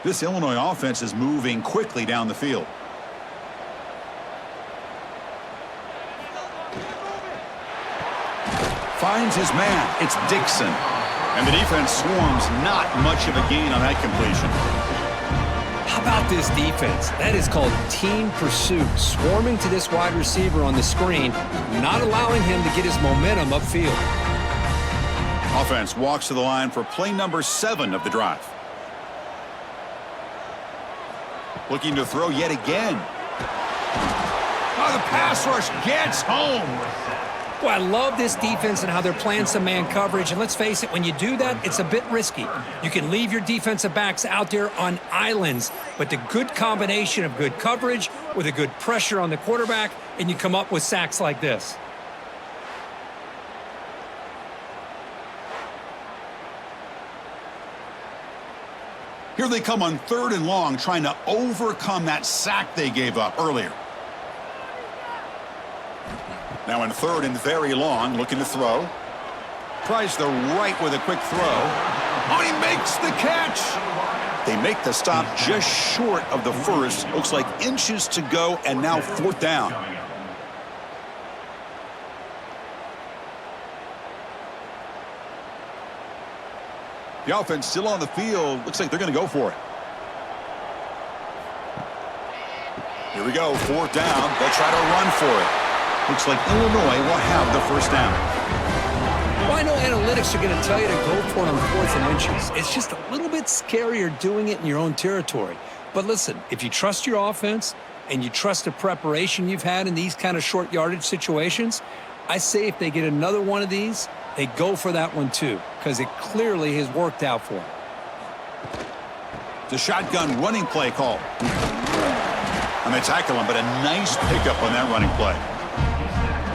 This Illinois offense is moving quickly down the field. Finds his man. It's Dixon. And the defense swarms. Not much of a gain on that completion. How about this defense? That is called team pursuit. Swarming to this wide receiver on the screen, not allowing him to get his momentum upfield. Offense walks to the line for play number 7 of the drive. Looking to throw yet again. Oh, the pass rush gets home. Boy, I love this defense and how they're playing some man coverage. And let's face it, when you do that, it's a bit risky. You can leave your defensive backs out there on islands, but the good combination of good coverage with a good pressure on the quarterback, and you come up with sacks like this. Here they come on 3rd and long, trying to overcome that sack they gave up earlier. Now in 3rd and very long, looking to throw. Tries the right with a quick throw. Oh, he makes the catch! They make the stop just short of the first. Looks like inches to go, and now 4th down. The offense still on the field. Looks like they're going to go for it. Here we go, 4th down. They'll try to run for it. Looks like Illinois will have the first down. Well, I know analytics are going to tell you to go for it on 4th and inches. It's just a little bit scarier doing it in your own territory. But listen, if you trust your offense and you trust the preparation you've had in these kind of short yardage situations, I say if they get another one of these, they go for that one too, because it clearly has worked out for them. The shotgun running play call. And they tackle him, but a nice pickup on that running play.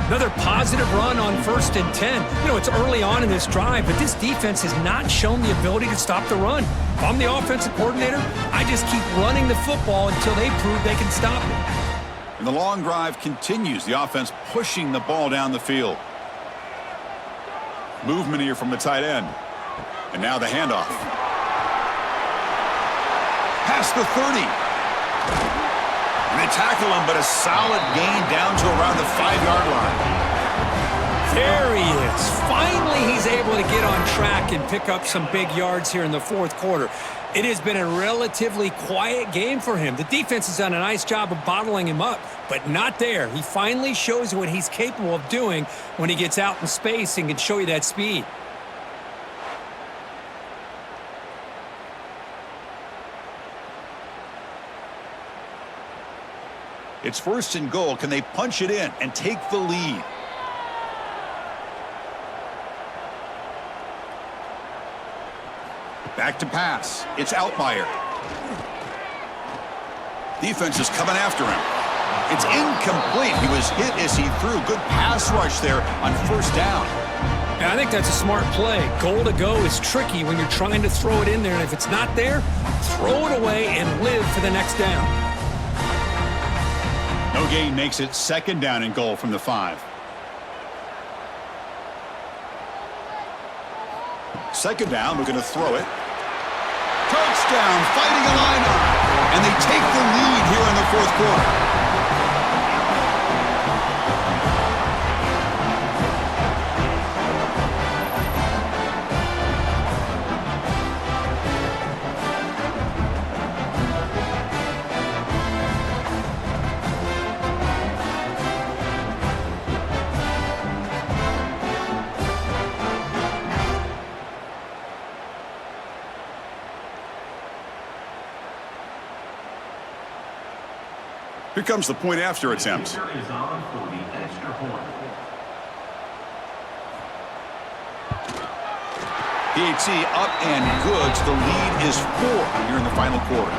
Another positive run on 1st and 10. You know, it's early on in this drive, but this defense has not shown the ability to stop the run. If I'm the offensive coordinator, I just keep running the football until they prove they can stop it. And the long drive continues. The offense pushing the ball down the field. Movement here from the tight end. And now the handoff. Past the 30. And they tackle him, but a solid gain down to around the 5-yard line. There he is. Finally, he's able to get on track and pick up some big yards here in the 4th quarter. It has been a relatively quiet game for him. The defense has done a nice job of bottling him up, but not there. He finally shows what he's capable of doing when he gets out in space and can show you that speed. It's 1st and goal. Can they punch it in and take the lead? Back to pass. It's Altmaier. Defense is coming after him. It's incomplete. He was hit as he threw. Good pass rush there on 1st down. And I think that's a smart play. Goal to go is tricky when you're trying to throw it in there, and if it's not there, throw it away and live for the next down. No gain makes it 2nd down and goal from the 5. 2nd down, we're going to throw it. Touchdown, Fighting Illini. And they take the lead here in the 4th quarter. Here comes the point after attempt. PAT up and good. The lead is 4 here in the final quarter.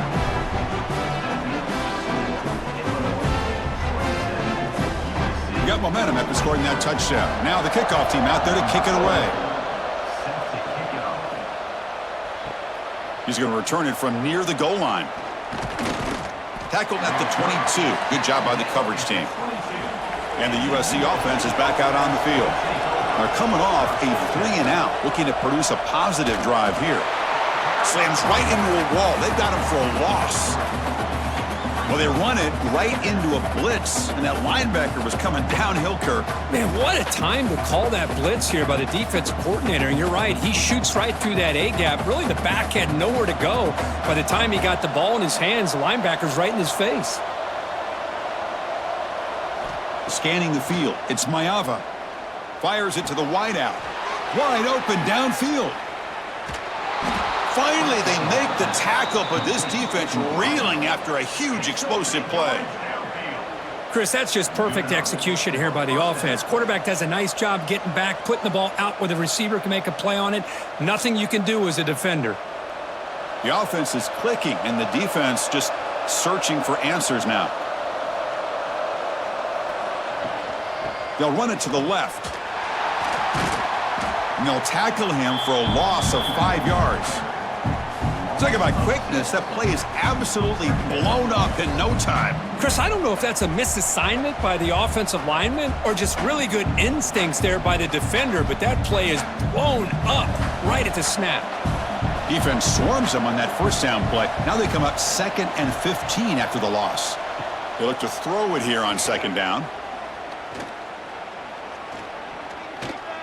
We got momentum after scoring that touchdown. Now the kickoff team out there to kick it away. He's going to return it from near the goal line. Tackled at the 22. Good job by the coverage team. And the USC offense is back out on the field. They're coming off a 3-and-out, looking to produce a positive drive here. Slams right into a wall. They've got him for a loss. Well, they run it right into a blitz, and that linebacker was coming downhill, Kirk. Man, what a time to call that blitz here by the defensive coordinator. And you're right, he shoots right through that A-gap. Really, the back had nowhere to go. By the time he got the ball in his hands, the linebacker's right in his face. Scanning the field, it's Mayava. Fires it to the wideout. Wide open downfield. Finally, they make the tackle, but this defense reeling after a huge explosive play. Chris, that's just perfect execution here by the offense. Quarterback does a nice job getting back, putting the ball out where the receiver can make a play on it. Nothing you can do as a defender. The offense is clicking, and the defense just searching for answers now. They'll run it to the left. And they'll tackle him for a loss of 5 yards. Talk about quickness. That play is absolutely blown up in no time. Chris, I don't know if that's a misassignment by the offensive lineman or just really good instincts there by the defender, but that play is blown up right at the snap. Defense swarms them on that first down play. Now they come up 2nd and 15 after the loss. They look to throw it here on 2nd down.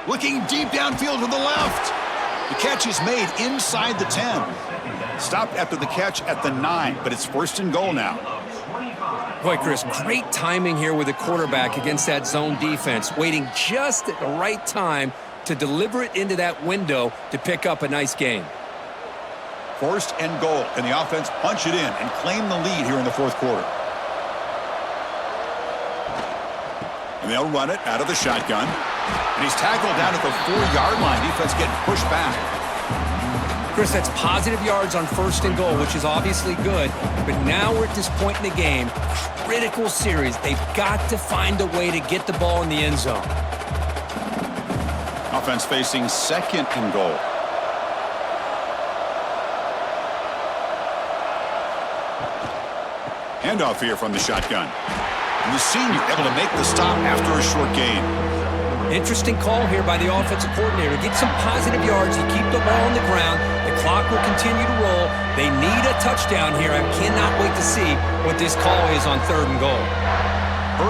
Looking deep downfield to the left. The catch is made inside the 10. Stopped after the catch at the 9, but it's 1st and goal now. Boy, Chris, great timing here with the quarterback against that zone defense, waiting just at the right time to deliver it into that window to pick up a nice gain. 1st and goal, and the offense punch it in and claim the lead here in the 4th quarter. And they'll run it out of the shotgun. And he's tackled down at the 4-yard line. Defense getting pushed back. Chris, that's positive yards on 1st and goal, which is obviously good. But now we're at this point in the game, critical series. They've got to find a way to get the ball in the end zone. Offense facing 2nd and goal. Handoff here from the shotgun. And the senior able to make the stop after a short gain. Interesting call here by the offensive coordinator. Get some positive yards. You keep the ball on the ground. The clock will continue to roll. They need a touchdown here. I cannot wait to see what this call is on 3rd and goal.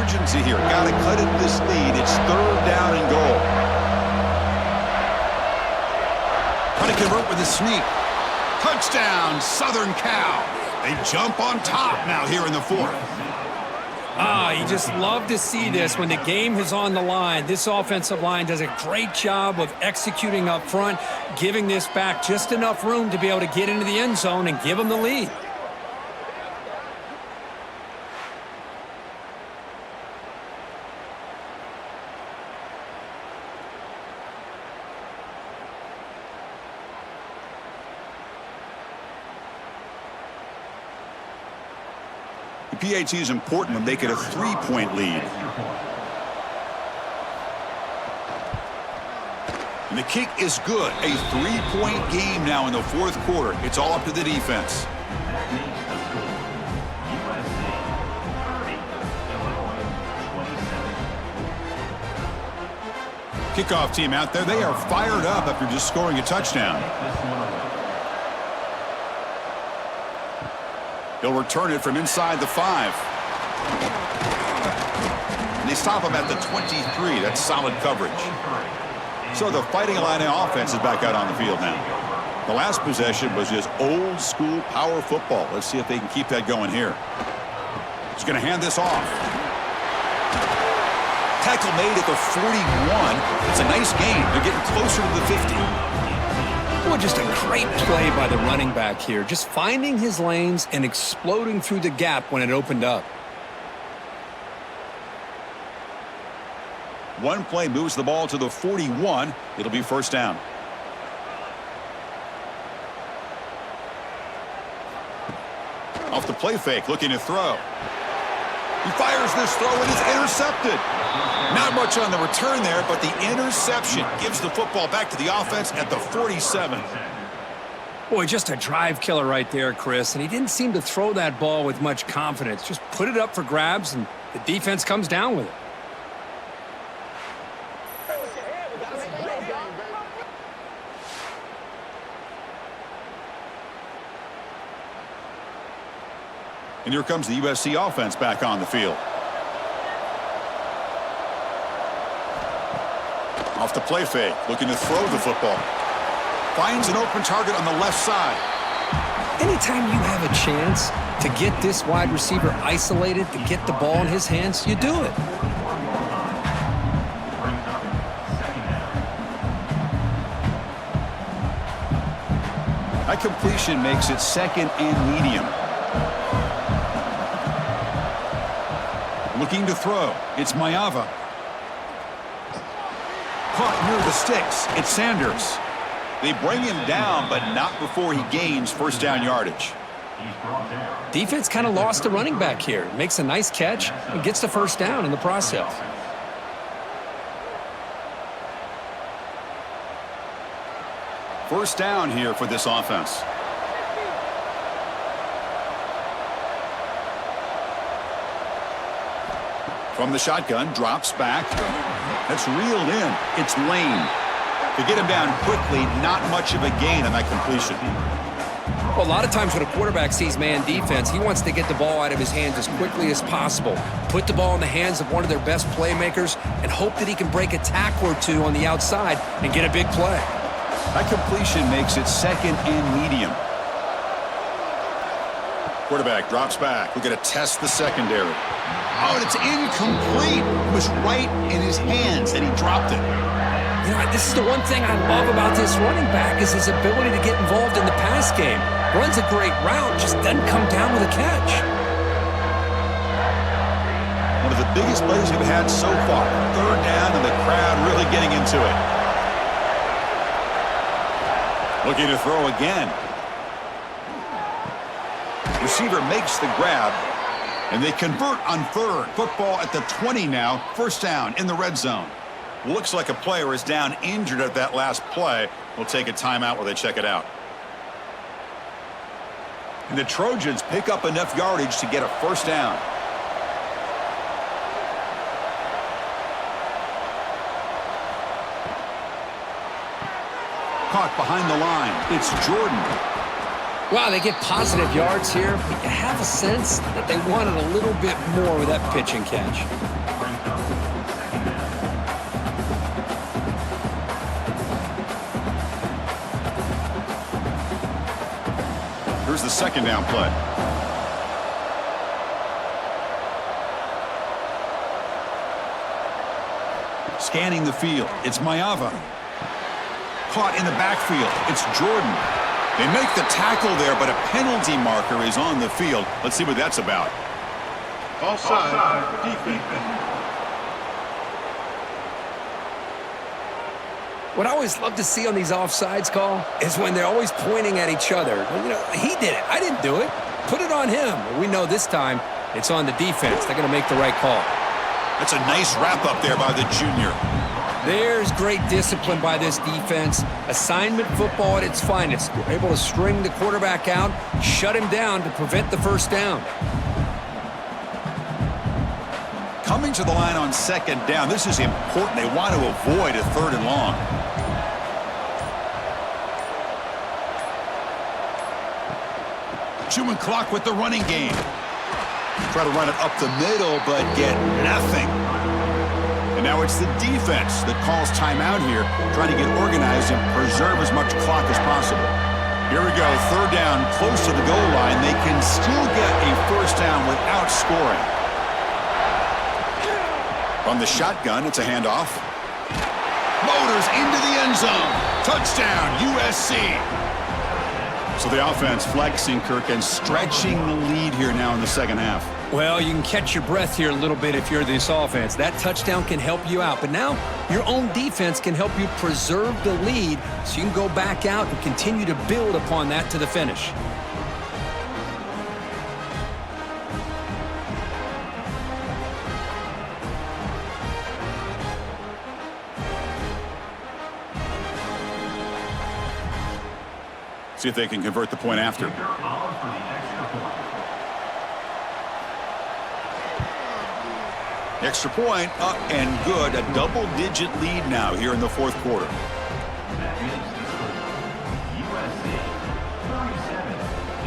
Urgency here. Got to cut it this lead. It's 3rd down and goal. Trying to convert with a sneak. Touchdown, Southern Cal. They jump on top now here in the 4th. You just love to see this when the game is on the line. This offensive line does a great job of executing up front, giving this back just enough room to be able to get into the end zone and give them the lead. PAT is important when they get a 3-point lead. And the kick is good. A 3-point game now in the 4th quarter. It's all up to the defense. Kickoff team out there. They are fired up after just scoring a touchdown. He'll return it from inside the 5. And they stop him at the 23. That's solid coverage. So the Fighting Illini offense is back out on the field now. The last possession was just old school power football. Let's see if they can keep that going here. He's going to hand this off. Tackle made at the 41. It's a nice gain. They're getting closer to the 50. Well, just a great play by the running back here. Just finding his lanes and exploding through the gap when it opened up. One play moves the ball to the 41. It'll be 1st down. Off the play fake, looking to throw. He fires this throw and it's intercepted. Not much on the return there, but the interception gives the football back to the offense at the 47. Boy, just a drive killer right there, Chris. And he didn't seem to throw that ball with much confidence. Just put it up for grabs, and the defense comes down with it. And here comes the USC offense back on the field. Off the play fake, looking to throw the football. Finds an open target on the left side. Anytime you have a chance to get this wide receiver isolated, to get the ball in his hands, you do it. That completion makes it 2nd and medium. Looking to throw. It's Maeva. Caught near the sticks. It's Sanders. They bring him down, but not before he gains first down yardage. Defense kind of lost a running back here. Makes a nice catch and gets the first down in the process. First down here for this offense. From the shotgun, drops back. That's reeled in. It's Lane. To get him down quickly, not much of a gain on that completion. Well, a lot of times when a quarterback sees man defense, he wants to get the ball out of his hands as quickly as possible, put the ball in the hands of one of their best playmakers, and hope that he can break a tackle or two on the outside and get a big play. That completion makes it second and medium. Quarterback drops back. We're going to test the secondary. Oh, and it's incomplete. It was right in his hands, and he dropped it. You know, this is the one thing I love about this running back is his ability to get involved in the pass game. Runs a great route, just doesn't come down with a catch. One of the biggest plays we've had so far. Third down, and the crowd really getting into it. Looking to throw again. Receiver makes the grab, and they convert on third. Football at the 20 now. First down in the red zone. Looks like a player is down injured at that last play. We'll take a timeout while they check it out. And the Trojans pick up enough yardage to get a first down. Caught behind the line. It's Jordan. Wow, they get positive yards here, but you have a sense that they wanted a little bit more with that pitch and catch. Here's the second down play. Scanning the field. It's Maeva. Caught in the backfield. It's Jordan. They make the tackle there, but a penalty marker is on the field. Let's see what that's about. Offside, defense. What I always love to see on these offsides call is when they're always pointing at each other. You know, he did it. I didn't do it. Put it on him. We know this time it's on the defense. They're going to make the right call. That's a nice wrap-up there by the junior. There's great discipline by this defense. Assignment football at its finest. We're able to string the quarterback out, shut him down to prevent the first down. Coming to the line on second down. This is important. They want to avoid a third and long. Chewing clock with the running game. Try to run it up the middle, but get nothing. And now it's the defense that calls timeout here, trying to get organized and preserve as much clock as possible. Here we go, third down, close to the goal line. They can still get a first down without scoring. From the shotgun, it's a handoff. Motors into the end zone. Touchdown, USC. So the offense flexing, Kirk, and stretching the lead here now in the second half. Well, you can catch your breath here a little bit if you're this offense. That touchdown can help you out. But now your own defense can help you preserve the lead so you can go back out and continue to build upon that to the finish. See if they can convert the point after. Extra point up and good. A double-digit lead now here in the fourth quarter.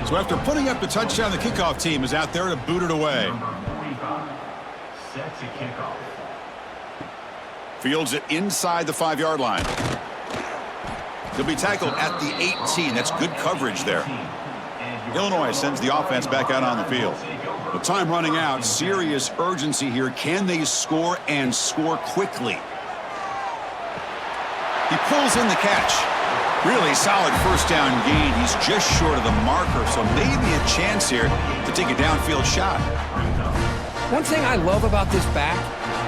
So after putting up the touchdown, the kickoff team is out there to boot it away. Fields it inside the 5-yard line. He'll be tackled at the 18. That's good coverage there. Illinois sends the offense back out on the field. With time running out, serious urgency here. Can they score and score quickly? He pulls in the catch. Really solid first down gain. He's just short of the marker, so maybe a chance here to take a downfield shot. One thing I love about this back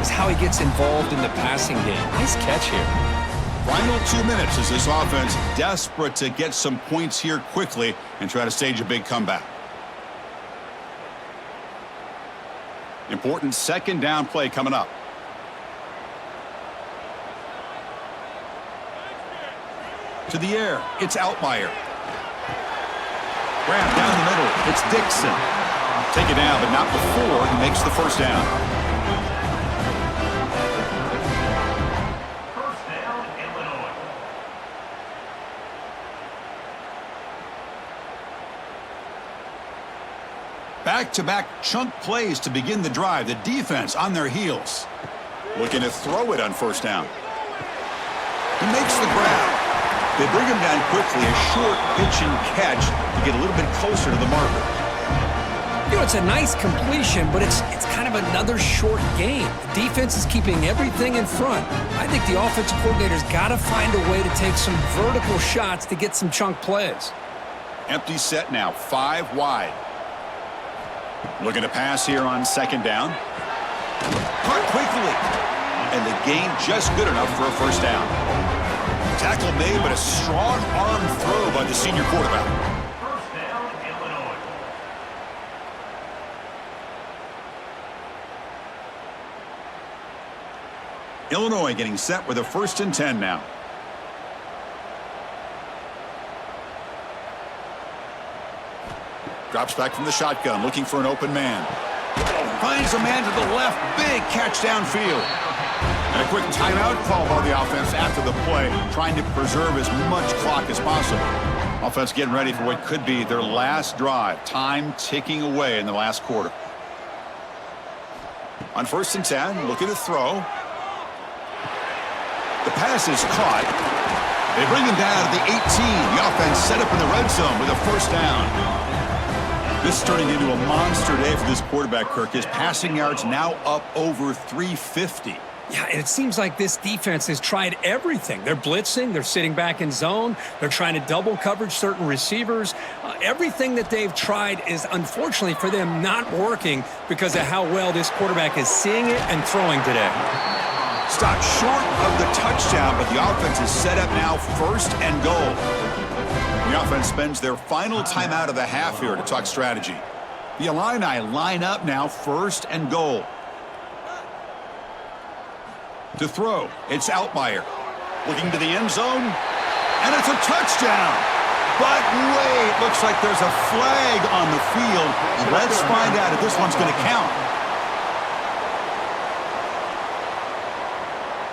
is how he gets involved in the passing game. Nice catch here. Final 2 minutes as this offense desperate to get some points here quickly and try to stage a big comeback. Important second down play coming up. To the air, it's Altmaier. Grab down the middle, it's Dixon. Take it down, but not before he makes the first down. First down, Illinois. Back-to-back chunk plays to begin the drive. The defense on their heels. Looking to throw it on first down. He makes the grab. They bring him down quickly, a short pitch and catch to get a little bit closer to the marker. You know, it's a nice completion, but it's kind of another short game. The defense is keeping everything in front. I think the offensive coordinator's got to find a way to take some vertical shots to get some chunk plays. Empty set now, 5 wide. Looking to pass here on second down. Caught quickly. And the gain just good enough for a first down. Tackle made, but a strong arm throw by the senior quarterback. First down, Illinois. Illinois getting set with a 1st and 10 now. Drops back from the shotgun, looking for an open man. Finds a man to the left, big catch downfield. And a quick timeout call by the offense after the play, trying to preserve as much clock as possible. Offense getting ready for what could be their last drive. Time ticking away in the last quarter. On 1st and 10, looking to throw. The pass is caught. They bring him down to the 18. The offense set up in the red zone with a first down. This is turning into a monster day for this quarterback, Kirk. His passing yards now up over 350. Yeah, and it seems like this defense has tried everything. They're blitzing, they're sitting back in zone, they're trying to double coverage certain receivers. Everything that they've tried is, unfortunately for them, not working because of how well this quarterback is seeing it and throwing today. Stopped short of the touchdown, but the offense is set up now 1st and goal. The offense spends their final timeout of the half here to talk strategy. The Illini line up now 1st and goal. To throw, it's Altmaier. Looking to the end zone, and it's a touchdown. But wait, looks like there's a flag on the field. Let's find out if this one's going to count.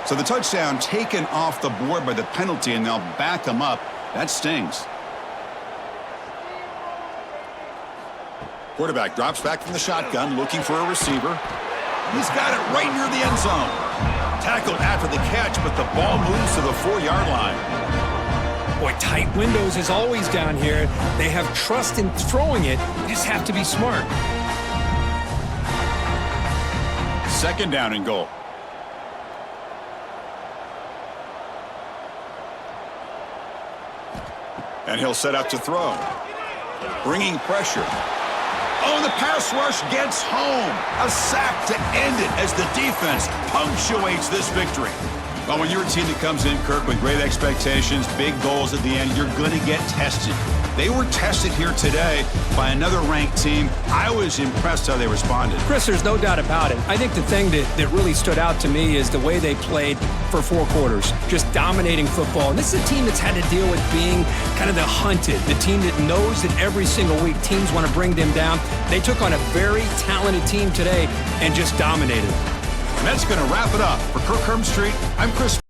So the touchdown taken off the board by the penalty, and they'll back them up. That stings. Quarterback drops back from the shotgun, looking for a receiver. He's got it right near the end zone. Tackled after the catch, but the ball moves to the 4-yard line. Boy, tight windows is always down here. They have trust in throwing it. They just have to be smart. 2nd down and goal. And he'll set up to throw. Bringing pressure. Oh, the pass rush gets home. A sack to end it as the defense punctuates this victory. Well, when you're a team that comes in, Kirk, with great expectations, big goals at the end, you're going to get tested. They were tested here today by another ranked team. I was impressed how they responded. Chris, there's no doubt about it. I think the thing that really stood out to me is the way they played for 4 quarters, just dominating football. And this is a team that's had to deal with being kind of the hunted, the team that knows that every single week teams want to bring them down. They took on a very talented team today and just dominated. And that's going to wrap it up. For Kirk Hermstreet, I'm Chris.